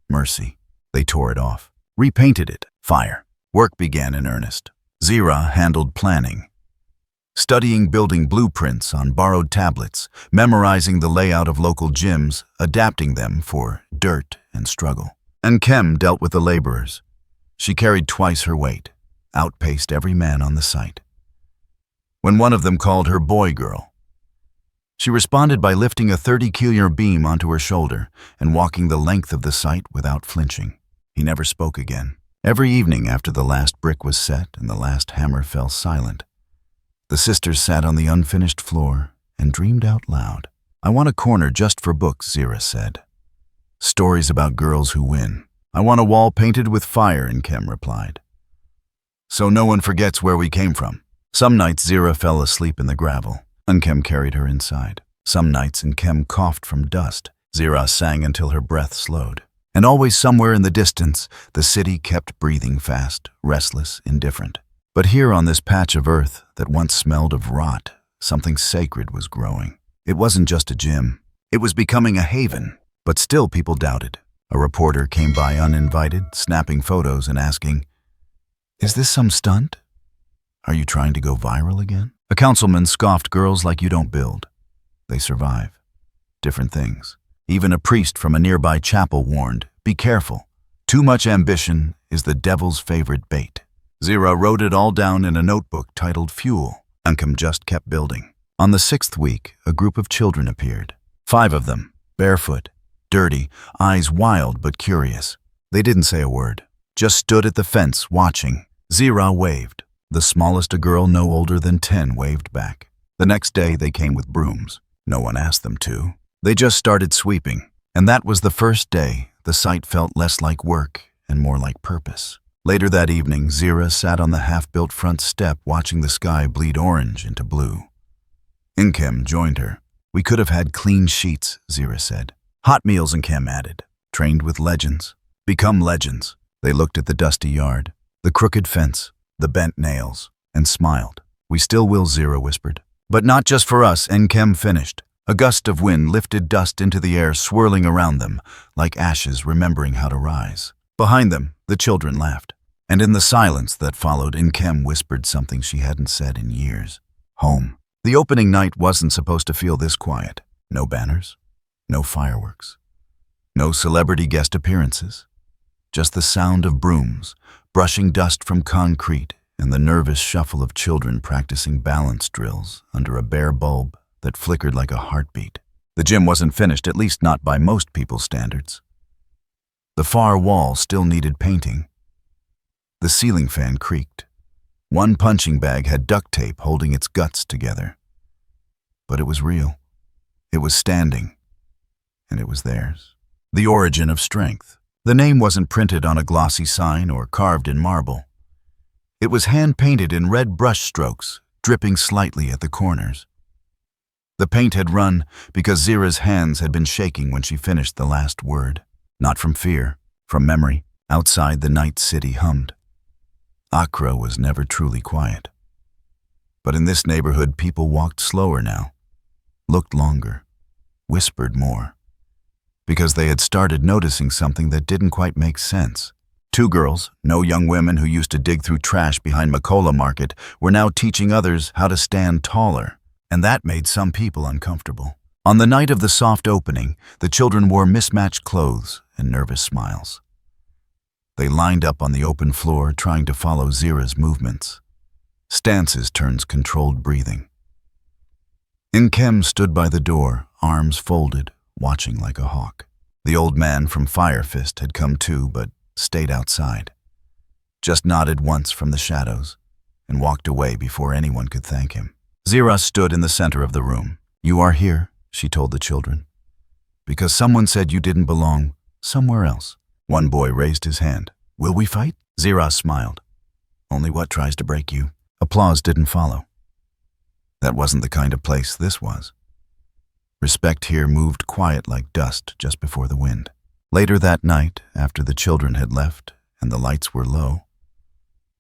Mercy. They tore it off. Repainted it. Fire. Work began in earnest. Zira handled planning. Studying building blueprints on borrowed tablets, memorizing the layout of local gyms, adapting them for dirt and struggle. Nkem dealt with the laborers. She carried twice her weight, outpaced every man on the site. When one of them called her boy girl, she responded by lifting a 30-kilo beam onto her shoulder and walking the length of the site without flinching. He never spoke again. Every evening after the last brick was set and the last hammer fell silent, the sisters sat on the unfinished floor and dreamed out loud. "I want a corner just for books," Zira said. "Stories about girls who win." "I want a wall painted with fire," Nkem replied. "So no one forgets where we came from." Some nights Zira fell asleep in the gravel. Nkem carried her inside. Some nights Nkem coughed from dust. Zira sang until her breath slowed. And always somewhere in the distance, the city kept breathing fast, restless, indifferent. But here on this patch of earth that once smelled of rot, something sacred was growing. It wasn't just a gym. It was becoming a haven. But still people doubted. A reporter came by uninvited, snapping photos and asking, "Is this some stunt? Are you trying to go viral again?" A councilman scoffed, "Girls like you don't build. They survive. Different things." Even a priest from a nearby chapel warned, "Be careful. Too much ambition is the devil's favorite bait." Zira wrote it all down in a notebook titled Fuel. Nkem just kept building. On the 6th week, a group of children appeared. 5 of them, barefoot, dirty, eyes wild but curious. They didn't say a word, just stood at the fence watching. Zira waved. The smallest, a girl no older than 10, waved back. The next day they came with brooms. No one asked them to. They just started sweeping. And that was the first day the site felt less like work and more like purpose. Later that evening, Zira sat on the half-built front step watching the sky bleed orange into blue. Nkem joined her. We could have had clean sheets, Zira said. Hot meals, Nkem added. Trained with legends. Become legends. They looked at the dusty yard, the crooked fence, the bent nails, and smiled. We still will, Zira whispered. But not just for us, Nkem finished. A gust of wind lifted dust into the air, swirling around them, like ashes remembering how to rise. Behind them, the children laughed. And in the silence that followed, Nkem whispered something she hadn't said in years. Home. The opening night wasn't supposed to feel this quiet. No banners, no fireworks, no celebrity guest appearances. Just the sound of brooms, brushing dust from concrete, and the nervous shuffle of children practicing balance drills under a bare bulb that flickered like a heartbeat. The gym wasn't finished, at least not by most people's standards. The far wall still needed painting. The ceiling fan creaked. One punching bag had duct tape holding its guts together. But it was real. It was standing. And it was theirs. The origin of strength. The name wasn't printed on a glossy sign or carved in marble. It was hand-painted in red brush strokes, dripping slightly at the corners. The paint had run because Zira's hands had been shaking when she finished the last word. Not from fear, from memory. Outside, the night city hummed. Accra was never truly quiet. But in this neighborhood, people walked slower now, looked longer, whispered more, because they had started noticing something that didn't quite make sense. Two girls, no young women who used to dig through trash behind Makola Market, were now teaching others how to stand taller, and that made some people uncomfortable. On the night of the soft opening, the children wore mismatched clothes and nervous smiles. They lined up on the open floor, trying to follow Zira's movements. Stances turns controlled breathing. Nkem stood by the door, arms folded, watching like a hawk. The old man from Fire Fist had come too, but stayed outside. Just nodded once from the shadows and walked away before anyone could thank him. Zira stood in the center of the room. You are here, she told the children, because someone said you didn't belong somewhere else. One boy raised his hand. Will we fight? Zira smiled. Only what tries to break you. Applause didn't follow. That wasn't the kind of place this was. Respect here moved quiet like dust just before the wind. Later that night, after the children had left and the lights were low,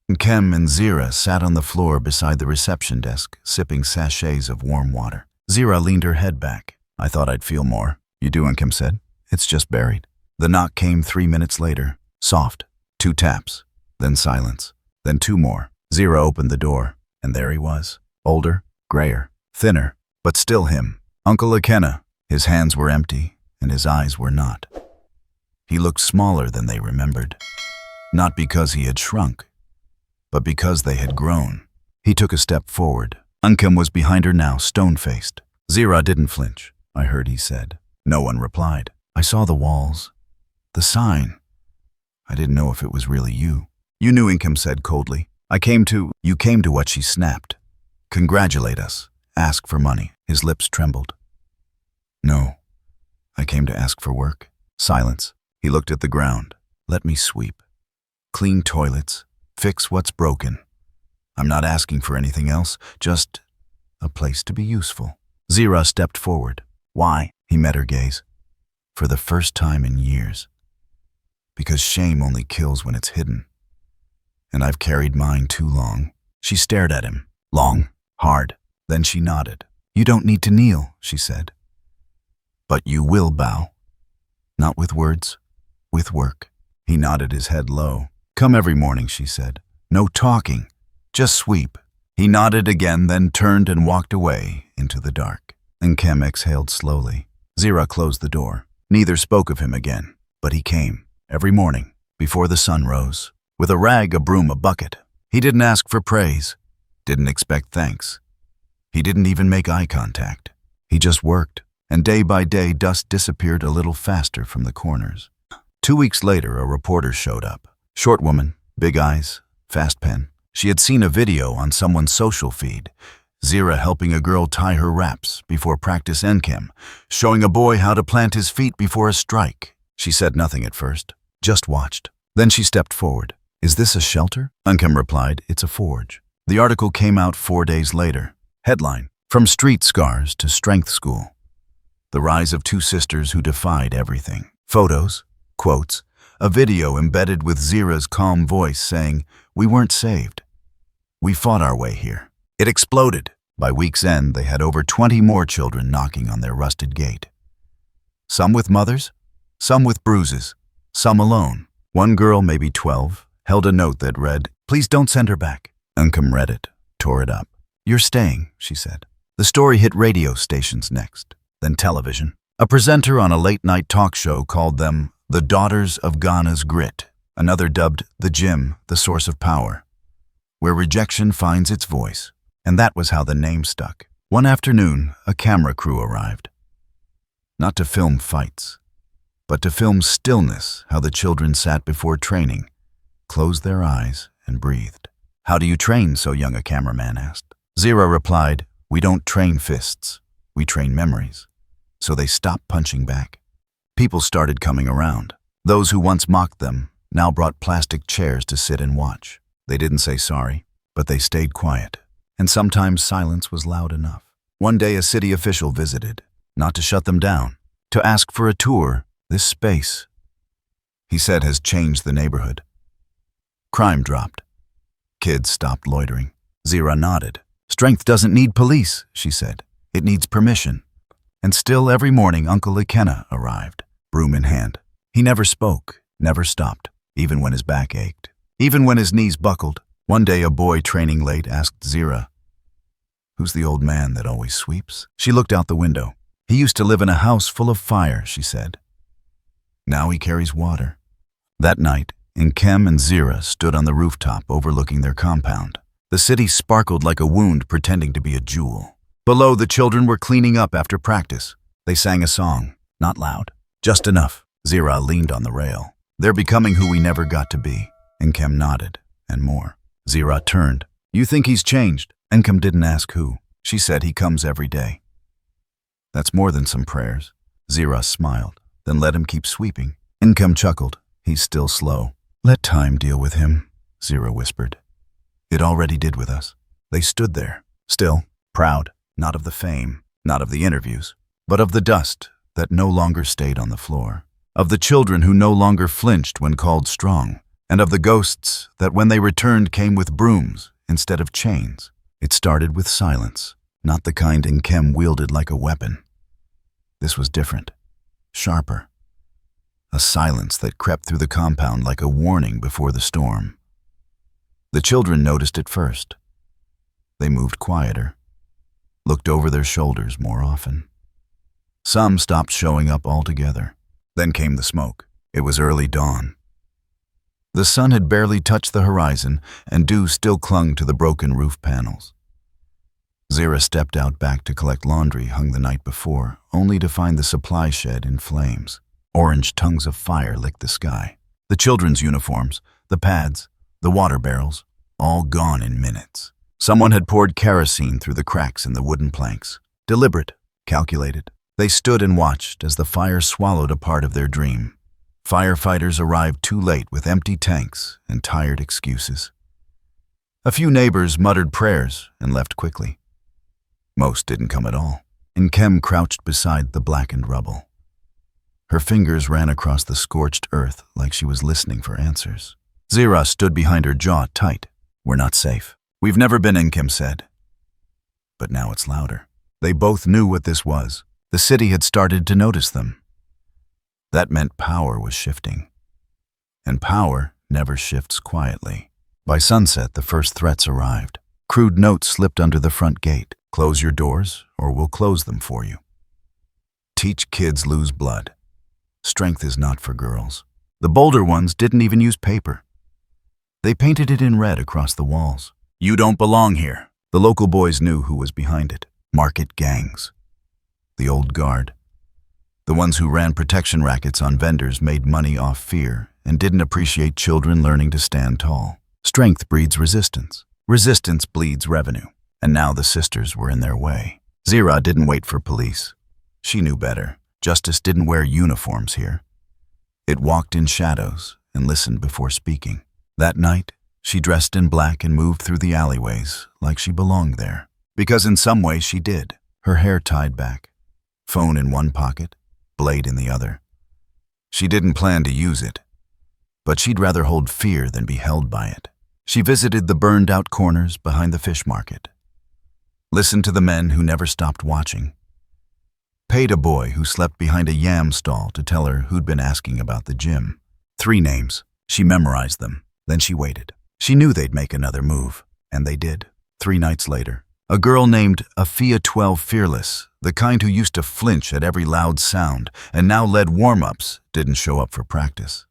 Nkem and Zira sat on the floor beside the reception desk, sipping sachets of warm water. Zira leaned her head back. I thought I'd feel more. You do, Nkem said. It's just buried. The knock came 3 minutes later. Soft. 2 taps. Then silence. Then 2 more. Zira opened the door, and there he was. Older, grayer, thinner, but still him. Uncle Akena. His hands were empty, and his eyes were not. He looked smaller than they remembered. Not because he had shrunk, but because they had grown. He took a step forward. Nkem was behind her now, stone-faced. Zira didn't flinch, I heard he said. No one replied. I saw the walls. The sign. I didn't know if it was really you. You knew, Nkem said coldly. You came to what she snapped. Congratulate us. Ask for money. His lips trembled. No. I came to ask for work. Silence. He looked at the ground. Let me sweep. Clean toilets. Fix what's broken. I'm not asking for anything else, just a place to be useful. Zira stepped forward. Why? He met her gaze. For the first time in years. Because shame only kills when it's hidden. And I've carried mine too long. She stared at him. Long, hard. Then she nodded. You don't need to kneel, she said. But you will bow. Not with words, with work. He nodded his head low. Come every morning, she said. No talking, just sweep. He nodded again, then turned and walked away into the dark. Nkem exhaled slowly. Zira closed the door. Neither spoke of him again, but he came. Every morning, before the sun rose, with a rag, a broom, a bucket. He didn't ask for praise, didn't expect thanks. He didn't even make eye contact. He just worked, and day by day dust disappeared a little faster from the corners. 2 weeks later, a reporter showed up. Short woman, big eyes, fast pen. She had seen a video on someone's social feed, Zira helping a girl tie her wraps before practice Nkem, showing a boy how to plant his feet before a strike. She said nothing at first, just watched. Then she stepped forward. "Is this a shelter?" Nkem replied, "It's a forge." The article came out 4 days later. Headline: From Street Scars to Strength School. The rise of two sisters who defied everything. Photos, quotes, a video embedded with Zira's calm voice saying, "We weren't saved. We fought our way here." It exploded. By week's end, they had over 20 more children knocking on their rusted gate. Some with mothers, some with bruises, some alone. One girl, maybe 12, held a note that read, "Please don't send her back." Nkem read it, tore it up. "You're staying," she said. The story hit radio stations next, then television. A presenter on a late-night talk show called them the Daughters of Ghana's Grit, another dubbed the Gym, the Source of Power, where rejection finds its voice. And that was how the name stuck. One afternoon, a camera crew arrived. Not to film fights, but to film stillness, how the children sat before training, closed their eyes, and breathed. "How do you train so young?" a cameraman asked. Zira replied, "We don't train fists, we train memories." So they stopped punching back. People started coming around. Those who once mocked them now brought plastic chairs to sit and watch. They didn't say sorry, but they stayed quiet. And sometimes silence was loud enough. One day a city official visited, not to shut them down, to ask for a tour. "This space," he said, "has changed the neighborhood." Crime dropped. Kids stopped loitering. Zira nodded. "Strength doesn't need police," she said. "It needs permission." And still every morning Uncle Ikenna arrived, broom in hand. He never spoke, never stopped, even when his back ached, even when his knees buckled. One day a boy training late asked Zira, "Who's the old man that always sweeps?" She looked out the window. "He used to live in a house full of fire," she said. "Now he carries water." That night, Nkem and Zira stood on the rooftop overlooking their compound. The city sparkled like a wound pretending to be a jewel. Below, the children were cleaning up after practice. They sang a song, not loud, just enough. Zira leaned on the rail. "They're becoming who we never got to be." Nkem nodded, and more. Zira turned. "You think he's changed?" Nkem didn't ask who. She said, "He comes every day." "That's more than some prayers." Zira smiled, then let him keep sweeping. Nkem chuckled. "He's still slow." "Let time deal with him," Zira whispered. "It already did with us." They stood there, still, proud, not of the fame, not of the interviews, but of the dust that no longer stayed on the floor, of the children who no longer flinched when called strong, and of the ghosts that when they returned came with brooms instead of chains. It started with silence, not the kind Nkem wielded like a weapon. This was different, sharper. A silence that crept through the compound like a warning before the storm. The children noticed it first. They moved quieter, looked over their shoulders more often. Some stopped showing up altogether. Then came the smoke. It was early dawn. The sun had barely touched the horizon, and dew still clung to the broken roof panels. Zira stepped out back to collect laundry hung the night before, only to find the supply shed in flames. Orange tongues of fire licked the sky. The children's uniforms, the pads, the water barrels, all gone in minutes. Someone had poured kerosene through the cracks in the wooden planks. Deliberate, calculated. They stood and watched as the fire swallowed a part of their dream. Firefighters arrived too late with empty tanks and tired excuses. A few neighbors muttered prayers and left quickly. Most didn't come at all. Nkem crouched beside the blackened rubble. Her fingers ran across the scorched earth like she was listening for answers. Zira stood behind her, jaw tight. "We're not safe." "We've never been," Nkem said. But now it's louder. They both knew what this was. The city had started to notice them. That meant power was shifting. And power never shifts quietly. By sunset, the first threats arrived. Crude notes slipped under the front gate. "Close your doors, or we'll close them for you." Teach kids lose blood. Strength is not for girls. The bolder ones didn't even use paper. They painted it in red across the walls. "You don't belong here." The local boys knew who was behind it. Market gangs. The old guard. The ones who ran protection rackets on vendors made money off fear and didn't appreciate children learning to stand tall. Strength breeds resistance. Resistance bleeds revenue. and now the sisters were in their way. Zira didn't wait for police. She knew better. Justice didn't wear uniforms here. It walked in shadows and listened before speaking. That night, she dressed in black and moved through the alleyways like she belonged there. Because in some way she did. Her hair tied back, phone in one pocket, blade in the other. She didn't plan to use it, but she'd rather hold fear than be held by it. She visited the burned-out corners behind the fish market, listened to the men who never stopped watching, paid a boy who slept behind a yam stall to tell her who'd been asking about the gym. 3 names. She memorized them. Then she waited. She knew they'd make another move, and they did. 3 nights later, a girl named Afia 12 Fearless, the kind who used to flinch at every loud sound and now led warm-ups, didn't show up for practice.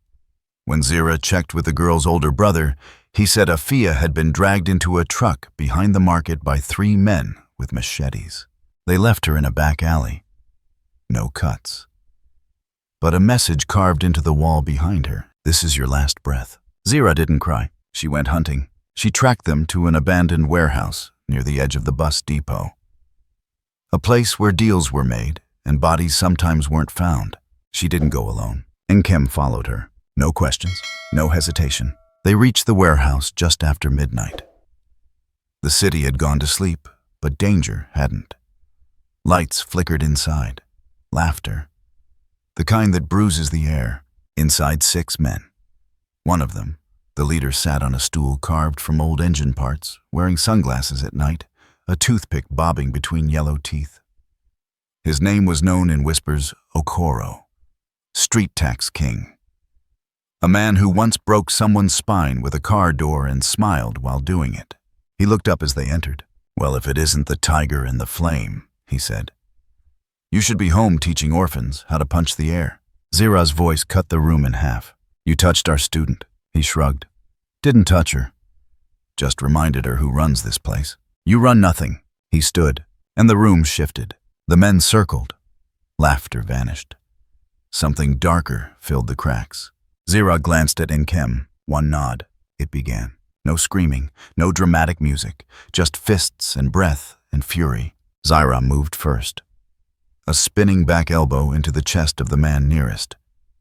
When Zira checked with the girl's older brother, he said Afia had been dragged into a truck behind the market by 3 men with machetes. They left her in a back alley. No cuts. But a message carved into the wall behind her. This is your last breath. Zira didn't cry. She went hunting. She tracked them to an abandoned warehouse near the edge of the bus depot. A place where deals were made and bodies sometimes weren't found. She didn't go alone. Nkem followed her. No questions, no hesitation. They reached the warehouse just after midnight. The city had gone to sleep, but danger hadn't. Lights flickered inside. Laughter. The kind that bruises the air. Inside 6 men. One of them, the leader, sat on a stool carved from old engine parts, wearing sunglasses at night, a toothpick bobbing between yellow teeth. His name was known in whispers Okoro, street tax king. A man who once broke someone's spine with a car door and smiled while doing it. He looked up as they entered. Well, if it isn't the tiger and the flame, he said. You should be home teaching orphans how to punch the air. Zira's voice cut the room in half. You touched our student. He shrugged. Didn't touch her. Just reminded her who runs this place. You run nothing. He stood, and the room shifted. The men circled. Laughter vanished. Something darker filled the cracks. Zira glanced at Nkem. One nod. It began. No screaming, no dramatic music, just fists and breath and fury. Zira moved first. A spinning back elbow into the chest of the man nearest.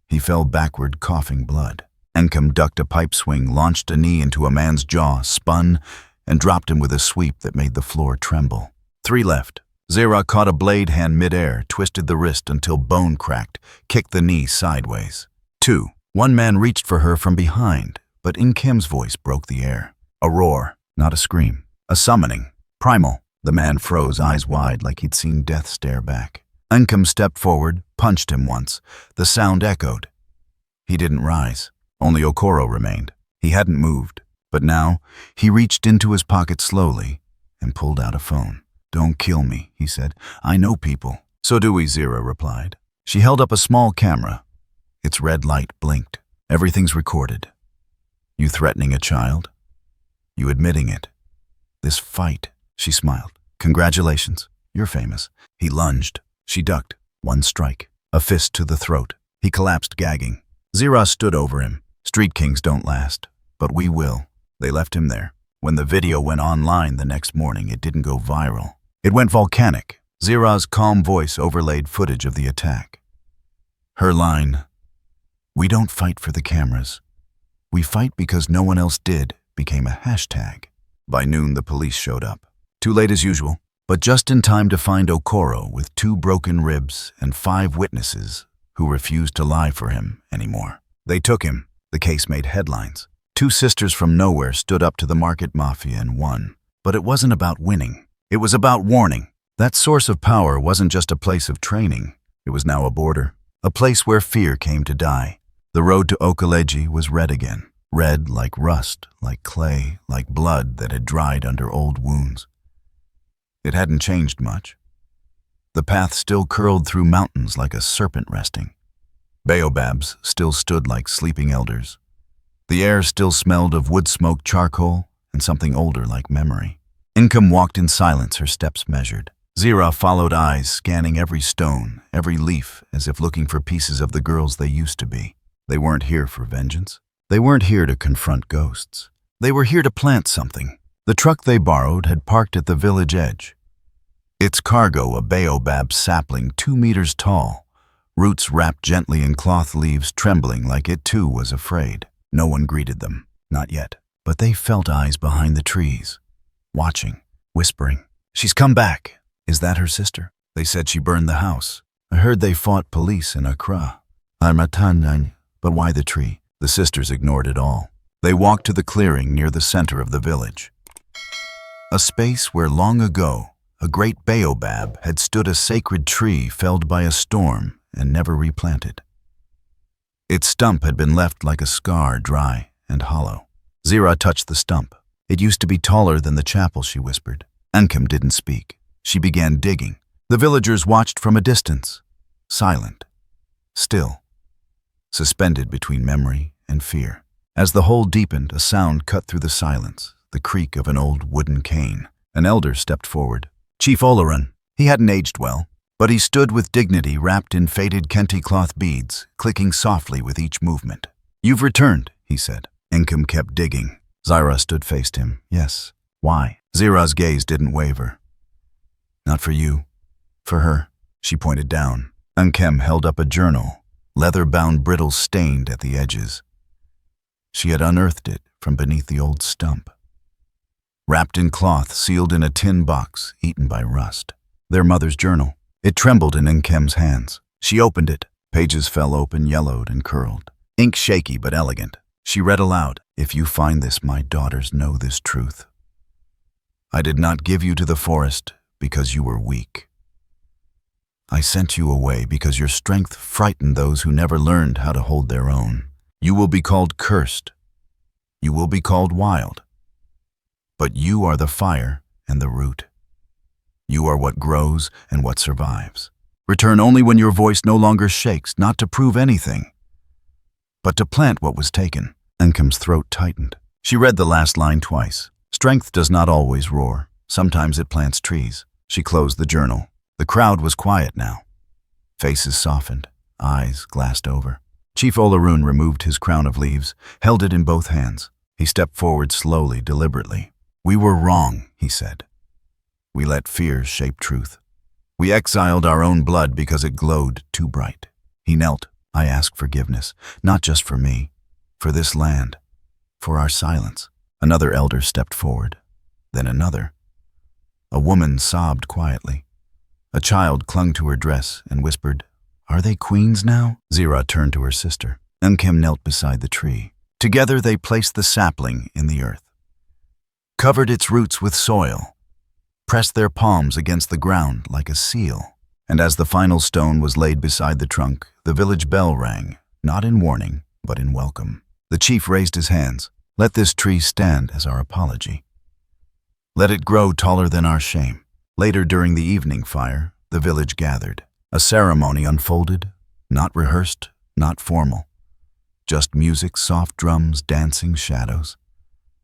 He fell backward, coughing blood. Nkem ducked a pipe swing, launched a knee into a man's jaw, spun, and dropped him with a sweep that made the floor tremble. 3 left. Zira caught a blade hand midair, twisted the wrist until bone cracked, kicked the knee sideways. 2. One man reached for her from behind, but Nkem's voice broke the air. A roar, not a scream. A summoning. Primal. The man froze, eyes wide, like he'd seen death stare back. Nkem stepped forward, punched him once. The sound echoed. He didn't rise. Only Okoro remained. He hadn't moved, but now he reached into his pocket slowly and pulled out a phone. Don't kill me, he said. I know people. So do we, Zira replied. She held up a small camera. Its red light blinked. Everything's recorded. You threatening a child? You admitting it? This fight, she smiled. Congratulations, you're famous. He lunged. She ducked. 1 strike. A fist to the throat. He collapsed, gagging. Zira stood over him. Street kings don't last, but we will. They left him there. When the video went online the next morning, it didn't go viral. It went volcanic. Zira's calm voice overlaid footage of the attack. Her line, "We don't fight for the cameras. We fight because no one else did," became a hashtag. By noon, the police showed up. Too late as usual, but just in time to find Okoro with 2 broken ribs and 5 witnesses who refused to lie for him anymore. They took him. The case made headlines. 2 sisters from nowhere stood up to the market mafia and won. But it wasn't about winning. It was about warning. That source of power wasn't just a place of training. It was now a border, a place where fear came to die. The road to Okaleji was red again. Red like rust, like clay, like blood that had dried under old wounds. It hadn't changed much. The path still curled through mountains like a serpent resting. Baobabs still stood like sleeping elders. The air still smelled of wood-smoked charcoal and something older like memory. Nkem walked in silence, her steps measured. Zira followed, eyes scanning every stone, every leaf, as if looking for pieces of the girls they used to be. They weren't here for vengeance. They weren't here to confront ghosts. They were here to plant something. The truck they borrowed had parked at the village edge. Its cargo, a baobab sapling 2 meters tall, roots wrapped gently in cloth leaves, trembling like it too was afraid. No one greeted them, not yet, but they felt eyes behind the trees, watching, whispering. "She's come back. Is that her sister? They said she burned the house. I heard they fought police in Accra. But why the tree?" The sisters ignored it all. They walked to the clearing near the center of the village. A space where long ago, a great baobab had stood, a sacred tree felled by a storm and never replanted. Its stump had been left like a scar, dry and hollow. Zira touched the stump. "It used to be taller than the chapel," she whispered. Nkem didn't speak. She began digging. The villagers watched from a distance, silent, still, suspended between memory and fear. As the hole deepened, a sound cut through the silence, the creak of an old wooden cane. An elder stepped forward. Chief Olaran. He hadn't aged well, but he stood with dignity, wrapped in faded kente cloth beads, clicking softly with each movement. "You've returned," he said. Nkem kept digging. Zira stood faced him. "Yes. Why?" Zira's gaze didn't waver. "Not for you. For her." She pointed down. Nkem held up a journal, leather-bound brittles stained at the edges. She had unearthed it from beneath the old stump. Wrapped in cloth, sealed in a tin box, eaten by rust. Their mother's journal. It trembled in Nkem's hands. She opened it. Pages fell open, yellowed and curled. Ink shaky but elegant. She read aloud, "If you find this, my daughters, know this truth. I did not give you to the forest because you were weak. I sent you away because your strength frightened those who never learned how to hold their own. You will be called cursed. You will be called wild. But you are the fire and the root. You are what grows and what survives. Return only when your voice no longer shakes, not to prove anything, but to plant what was taken." Nkem's throat tightened. She read the last line twice. Strength does not always roar. Sometimes it plants trees. She closed the journal. The crowd was quiet now. Faces softened, eyes glassed over. Chief Olaroon removed his crown of leaves, held it in both hands. He stepped forward slowly, deliberately. "We were wrong," he said. "We let fear shape truth. We exiled our own blood because it glowed too bright." He knelt. "I ask forgiveness, not just for me, for this land, for our silence." Another elder stepped forward, then another. A woman sobbed quietly. A child clung to her dress and whispered, "Are they queens now?" Zira turned to her sister. Nkem knelt beside the tree. Together they placed the sapling in the earth, covered its roots with soil, pressed their palms against the ground like a seal. And as the final stone was laid beside the trunk, the village bell rang, not in warning, but in welcome. The chief raised his hands. "Let this tree stand as our apology. Let it grow taller than our shame." Later, during the evening fire, the village gathered. A ceremony unfolded, not rehearsed, not formal. Just music, soft drums, dancing shadows.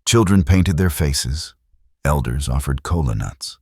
Children painted their faces. Elders offered kola nuts.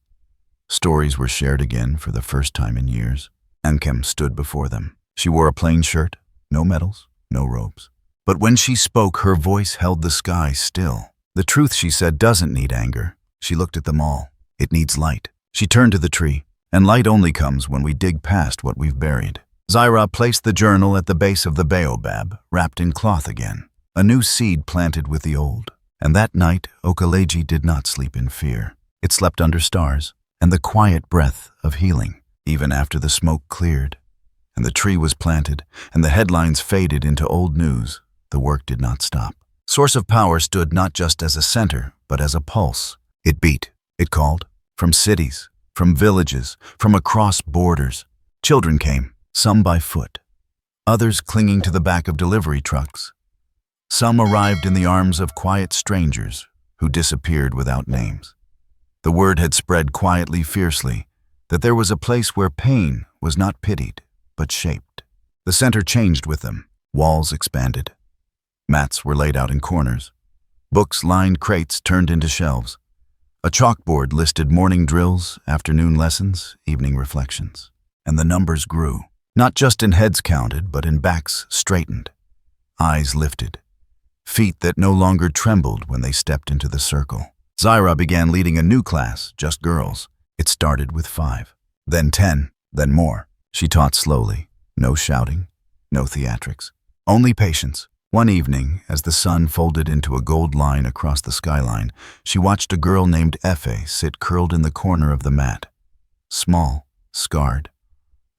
Stories were shared again for the first time in years. Nkem stood before them. She wore a plain shirt, no medals, no robes. But when she spoke, her voice held the sky still. "The truth," she said, "doesn't need anger." She looked at them all. "It needs light." She turned to the tree. "And light only comes when we dig past what we've buried." Zira placed the journal at the base of the baobab, wrapped in cloth again. A new seed planted with the old. And that night, Okaleji did not sleep in fear. It slept under stars and the quiet breath of healing. Even after the smoke cleared, and the tree was planted, and the headlines faded into old news, the work did not stop. Source of Power stood not just as a center, but as a pulse. It beat, it called, from cities, from villages, from across borders. Children came, some by foot, others clinging to the back of delivery trucks. Some arrived in the arms of quiet strangers who disappeared without names. The word had spread quietly, fiercely, that there was a place where pain was not pitied, but shaped. The center changed with them. Walls expanded. Mats were laid out in corners. Books lined crates turned into shelves. A chalkboard listed morning drills, afternoon lessons, evening reflections. And the numbers grew, not just in heads counted, but in backs straightened, eyes lifted, feet that no longer trembled when they stepped into the circle. Zira began leading a new class, just girls. It started with 5, then 10, then more. She taught slowly, no shouting, no theatrics, only patience. One evening, as the sun folded into a gold line across the skyline, she watched a girl named Efe sit curled in the corner of the mat. Small, scarred,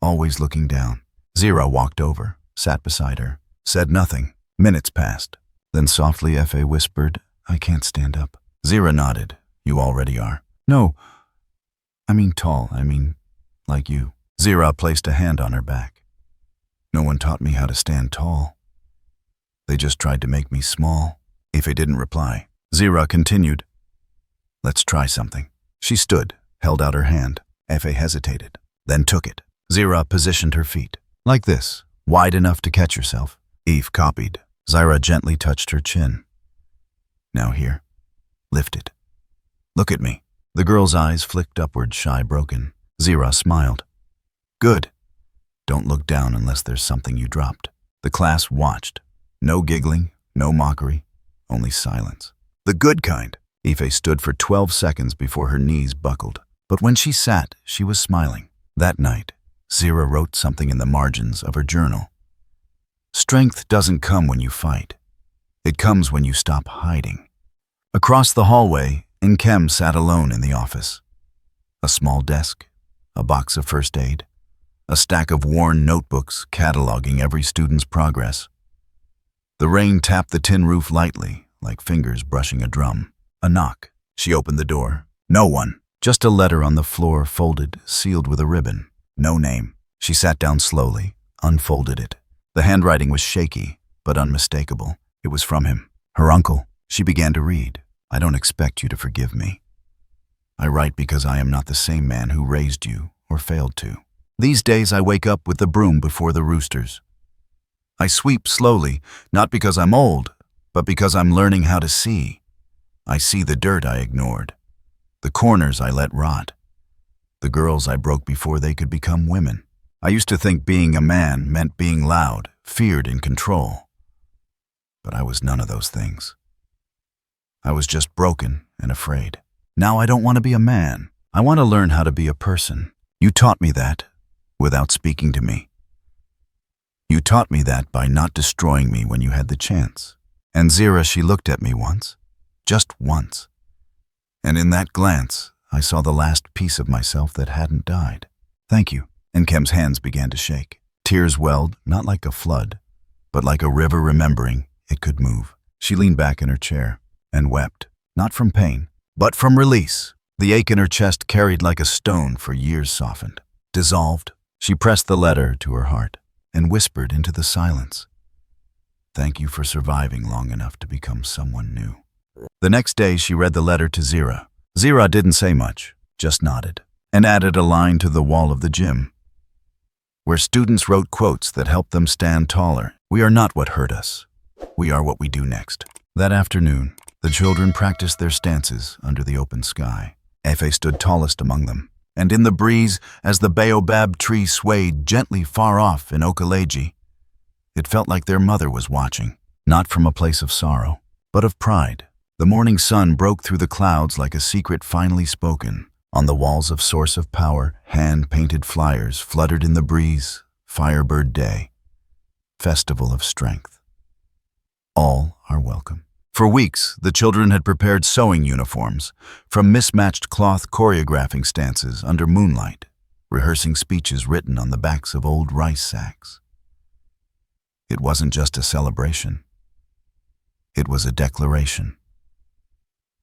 always looking down. Zira walked over, sat beside her, said nothing. Minutes passed. Then softly Efe whispered, "I can't stand up." Zira nodded. "You already are." "No, I mean tall, like you." Zira placed a hand on her back. "No one taught me how to stand tall. They just tried to make me small." Efe didn't reply. Zira continued, "Let's try something." She stood, held out her hand. Efe hesitated, then took it. Zira positioned her feet, like this, wide enough to catch herself. Eve copied. Zira gently touched her chin. "Now here. Lift it. Look at me." The girl's eyes flicked upward, shy, broken. Zira smiled. "Good. Don't look down unless there's something you dropped." The class watched. No giggling, no mockery, only silence. The good kind. Efe stood for 12 seconds before her knees buckled. But when she sat, she was smiling. That night, Zira wrote something in the margins of her journal. "Strength doesn't come when you fight. It comes when you stop hiding." Across the hallway, Nkem sat alone in the office. A small desk, a box of first aid, a stack of worn notebooks cataloging every student's progress. The rain tapped the tin roof lightly, like fingers brushing a drum. A knock. She opened the door. No one. Just a letter on the floor, folded, sealed with a ribbon. No name. She sat down slowly, unfolded it. The handwriting was shaky, but unmistakable. It was from him. Her uncle. She began to read. "I don't expect you to forgive me. I write because I am not the same man who raised you or failed to. These days I wake up with the broom before the roosters. I sweep slowly, not because I'm old, but because I'm learning how to see. I see the dirt I ignored, the corners I let rot, the girls I broke before they could become women. I used to think being a man meant being loud, feared, in control. But I was none of those things. I was just broken and afraid. Now I don't want to be a man. I want to learn how to be a person. You taught me that, without speaking to me. You taught me that by not destroying me when you had the chance." And Zira, she looked at me once, just once. And in that glance, I saw the last piece of myself that hadn't died. "Thank you." Nkem's hands began to shake. Tears welled, not like a flood, but like a river remembering it could move. She leaned back in her chair and wept, not from pain, but from release. The ache in her chest, carried like a stone for years, softened, dissolved. She pressed the letter to her heart and whispered into the silence, "Thank you for surviving long enough to become someone new." The next day, she read the letter to Zira. Zira didn't say much, just nodded, and added a line to the wall of the gym, where students wrote quotes that helped them stand taller. "We are not what hurt us. We are what we do next." That afternoon, the children practiced their stances under the open sky. Efe stood tallest among them, and in the breeze, as the baobab tree swayed gently far off in Okaleji, it felt like their mother was watching, not from a place of sorrow, but of pride. The morning sun broke through the clouds like a secret finally spoken. On the walls of Source of Power, hand-painted flyers fluttered in the breeze. Firebird Day, Festival of Strength. All are welcome. For weeks, the children had prepared sewing uniforms, from mismatched cloth choreographing stances under moonlight, rehearsing speeches written on the backs of old rice sacks. It wasn't just a celebration. It was a declaration.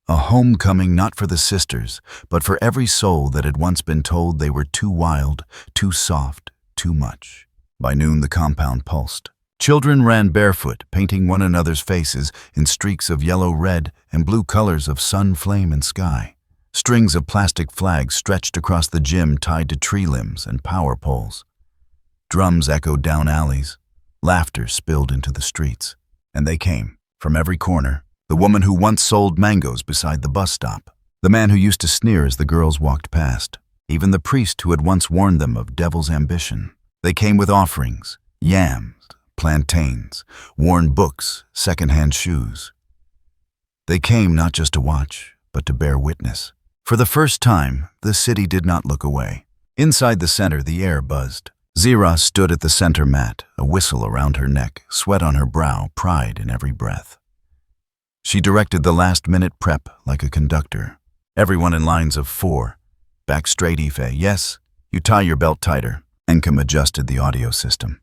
A homecoming not for the sisters, but for every soul that had once been told they were too wild, too soft, too much. By noon, the compound pulsed. Children ran barefoot, painting one another's faces in streaks of yellow, red, and blue colors of sun, flame, and sky. Strings of plastic flags stretched across the gym, tied to tree limbs and power poles. Drums echoed down alleys. Laughter spilled into the streets. And they came, from every corner. The woman who once sold mangoes beside the bus stop. The man who used to sneer as the girls walked past. Even the priest who had once warned them of devil's ambition. They came with offerings, yams, plantains, worn books, second-hand shoes. They came not just to watch, but to bear witness. For the first time, the city did not look away. Inside the center, the air buzzed. Zira stood at the center mat, a whistle around her neck, sweat on her brow, pride in every breath. She directed the last-minute prep like a conductor. Everyone in lines of 4. Back straight, Ife. Yes, you tie your belt tighter. Nkem adjusted the audio system.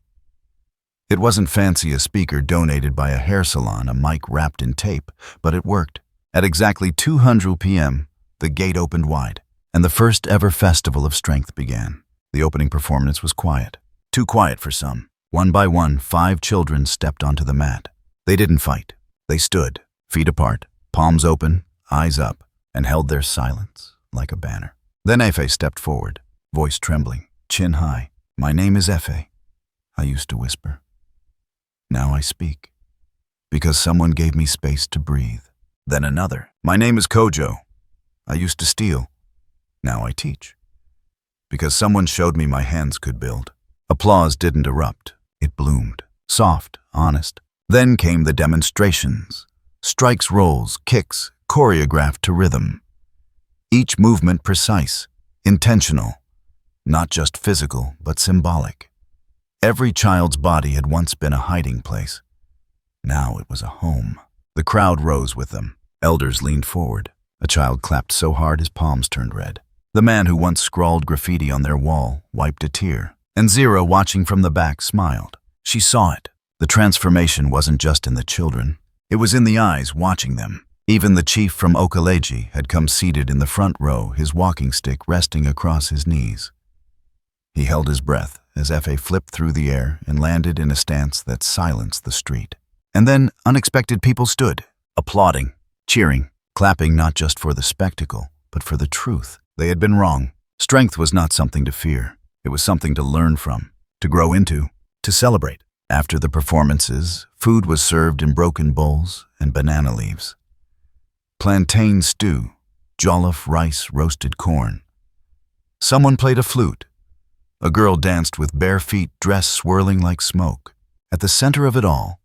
It wasn't fancy, a speaker donated by a hair salon, a mic wrapped in tape, but it worked. At exactly 200 p.m., the gate opened wide, and the first ever Festival of Strength began. The opening performance was quiet. Too quiet for some. One by one, 5 children stepped onto the mat. They didn't fight. They stood, feet apart, palms open, eyes up, and held their silence like a banner. Then Efe stepped forward, voice trembling, chin high. My name is Efe, I used to whisper. Now I speak, because someone gave me space to breathe. Then another. My name is Kojo. I used to steal. Now I teach, because someone showed me my hands could build. Applause didn't erupt. It bloomed, soft, honest. Then came the demonstrations. Strikes, rolls, kicks, choreographed to rhythm. Each movement precise, intentional, not just physical, but symbolic. Every child's body had once been a hiding place. Now it was a home. The crowd rose with them. Elders leaned forward. A child clapped so hard his palms turned red. The man who once scrawled graffiti on their wall wiped a tear. And Zira, watching from the back, smiled. She saw it. The transformation wasn't just in the children. It was in the eyes watching them. Even the chief from Okaleji had come seated in the front row, his walking stick resting across his knees. He held his breath as Efe flipped through the air and landed in a stance that silenced the street. And then unexpected people stood, applauding, cheering, clapping not just for the spectacle, but for the truth. They had been wrong. Strength was not something to fear. It was something to learn from, to grow into, to celebrate. After the performances, food was served in broken bowls and banana leaves. Plantain stew, jollof rice, roasted corn. Someone played a flute. A girl danced with bare feet, dress swirling like smoke. At the center of it all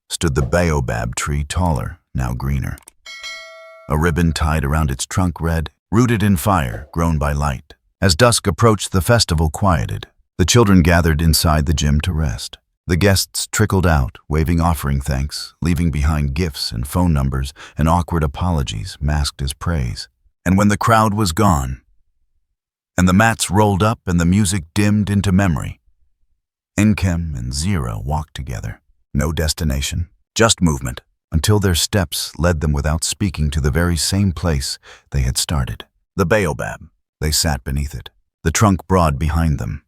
stood the baobab tree, taller, now greener. A ribbon tied around its trunk read, rooted in fire, grown by light. As dusk approached, the festival quieted. The children gathered inside the gym to rest. The guests trickled out, waving offering thanks, leaving behind gifts and phone numbers and awkward apologies masked as praise. And when the crowd was gone, and the mats rolled up and the music dimmed into memory, Nkem and Zira walked together. No destination, just movement, until their steps led them without speaking to the very same place they had started. The baobab. They sat beneath it, the trunk broad behind them,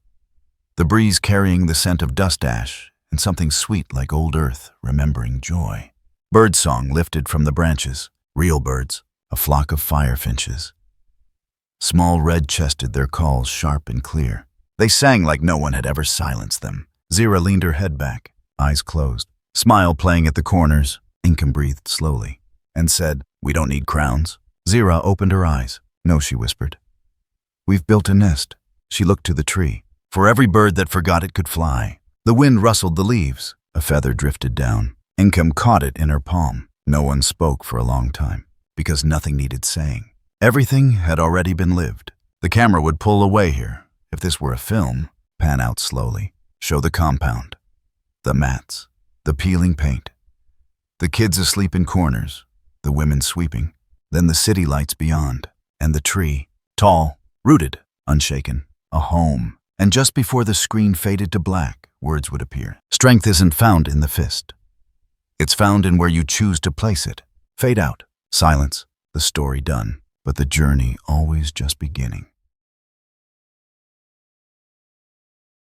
the breeze carrying the scent of dust ash and something sweet like old earth remembering joy. Birdsong lifted from the branches, real birds, a flock of firefinches. Small red-chested, their calls sharp and clear. They sang like no one had ever silenced them. Zira leaned her head back, eyes closed, smile playing at the corners. Nkem breathed slowly and said, "We don't need crowns." Zira opened her eyes. "No," she whispered. "We've built a nest." She looked to the tree. For every bird that forgot it could fly. The wind rustled the leaves. A feather drifted down. Nkem caught it in her palm. No one spoke for a long time, because nothing needed saying. Everything had already been lived. The camera would pull away here. If this were a film, pan out slowly. Show the compound, the mats, the peeling paint, the kids asleep in corners, the women sweeping, then the city lights beyond, and the tree, tall, rooted, unshaken, a home. And just before the screen faded to black, words would appear. Strength isn't found in the fist. It's found in where you choose to place it. Fade out, silence, the story done, but the journey always just beginning.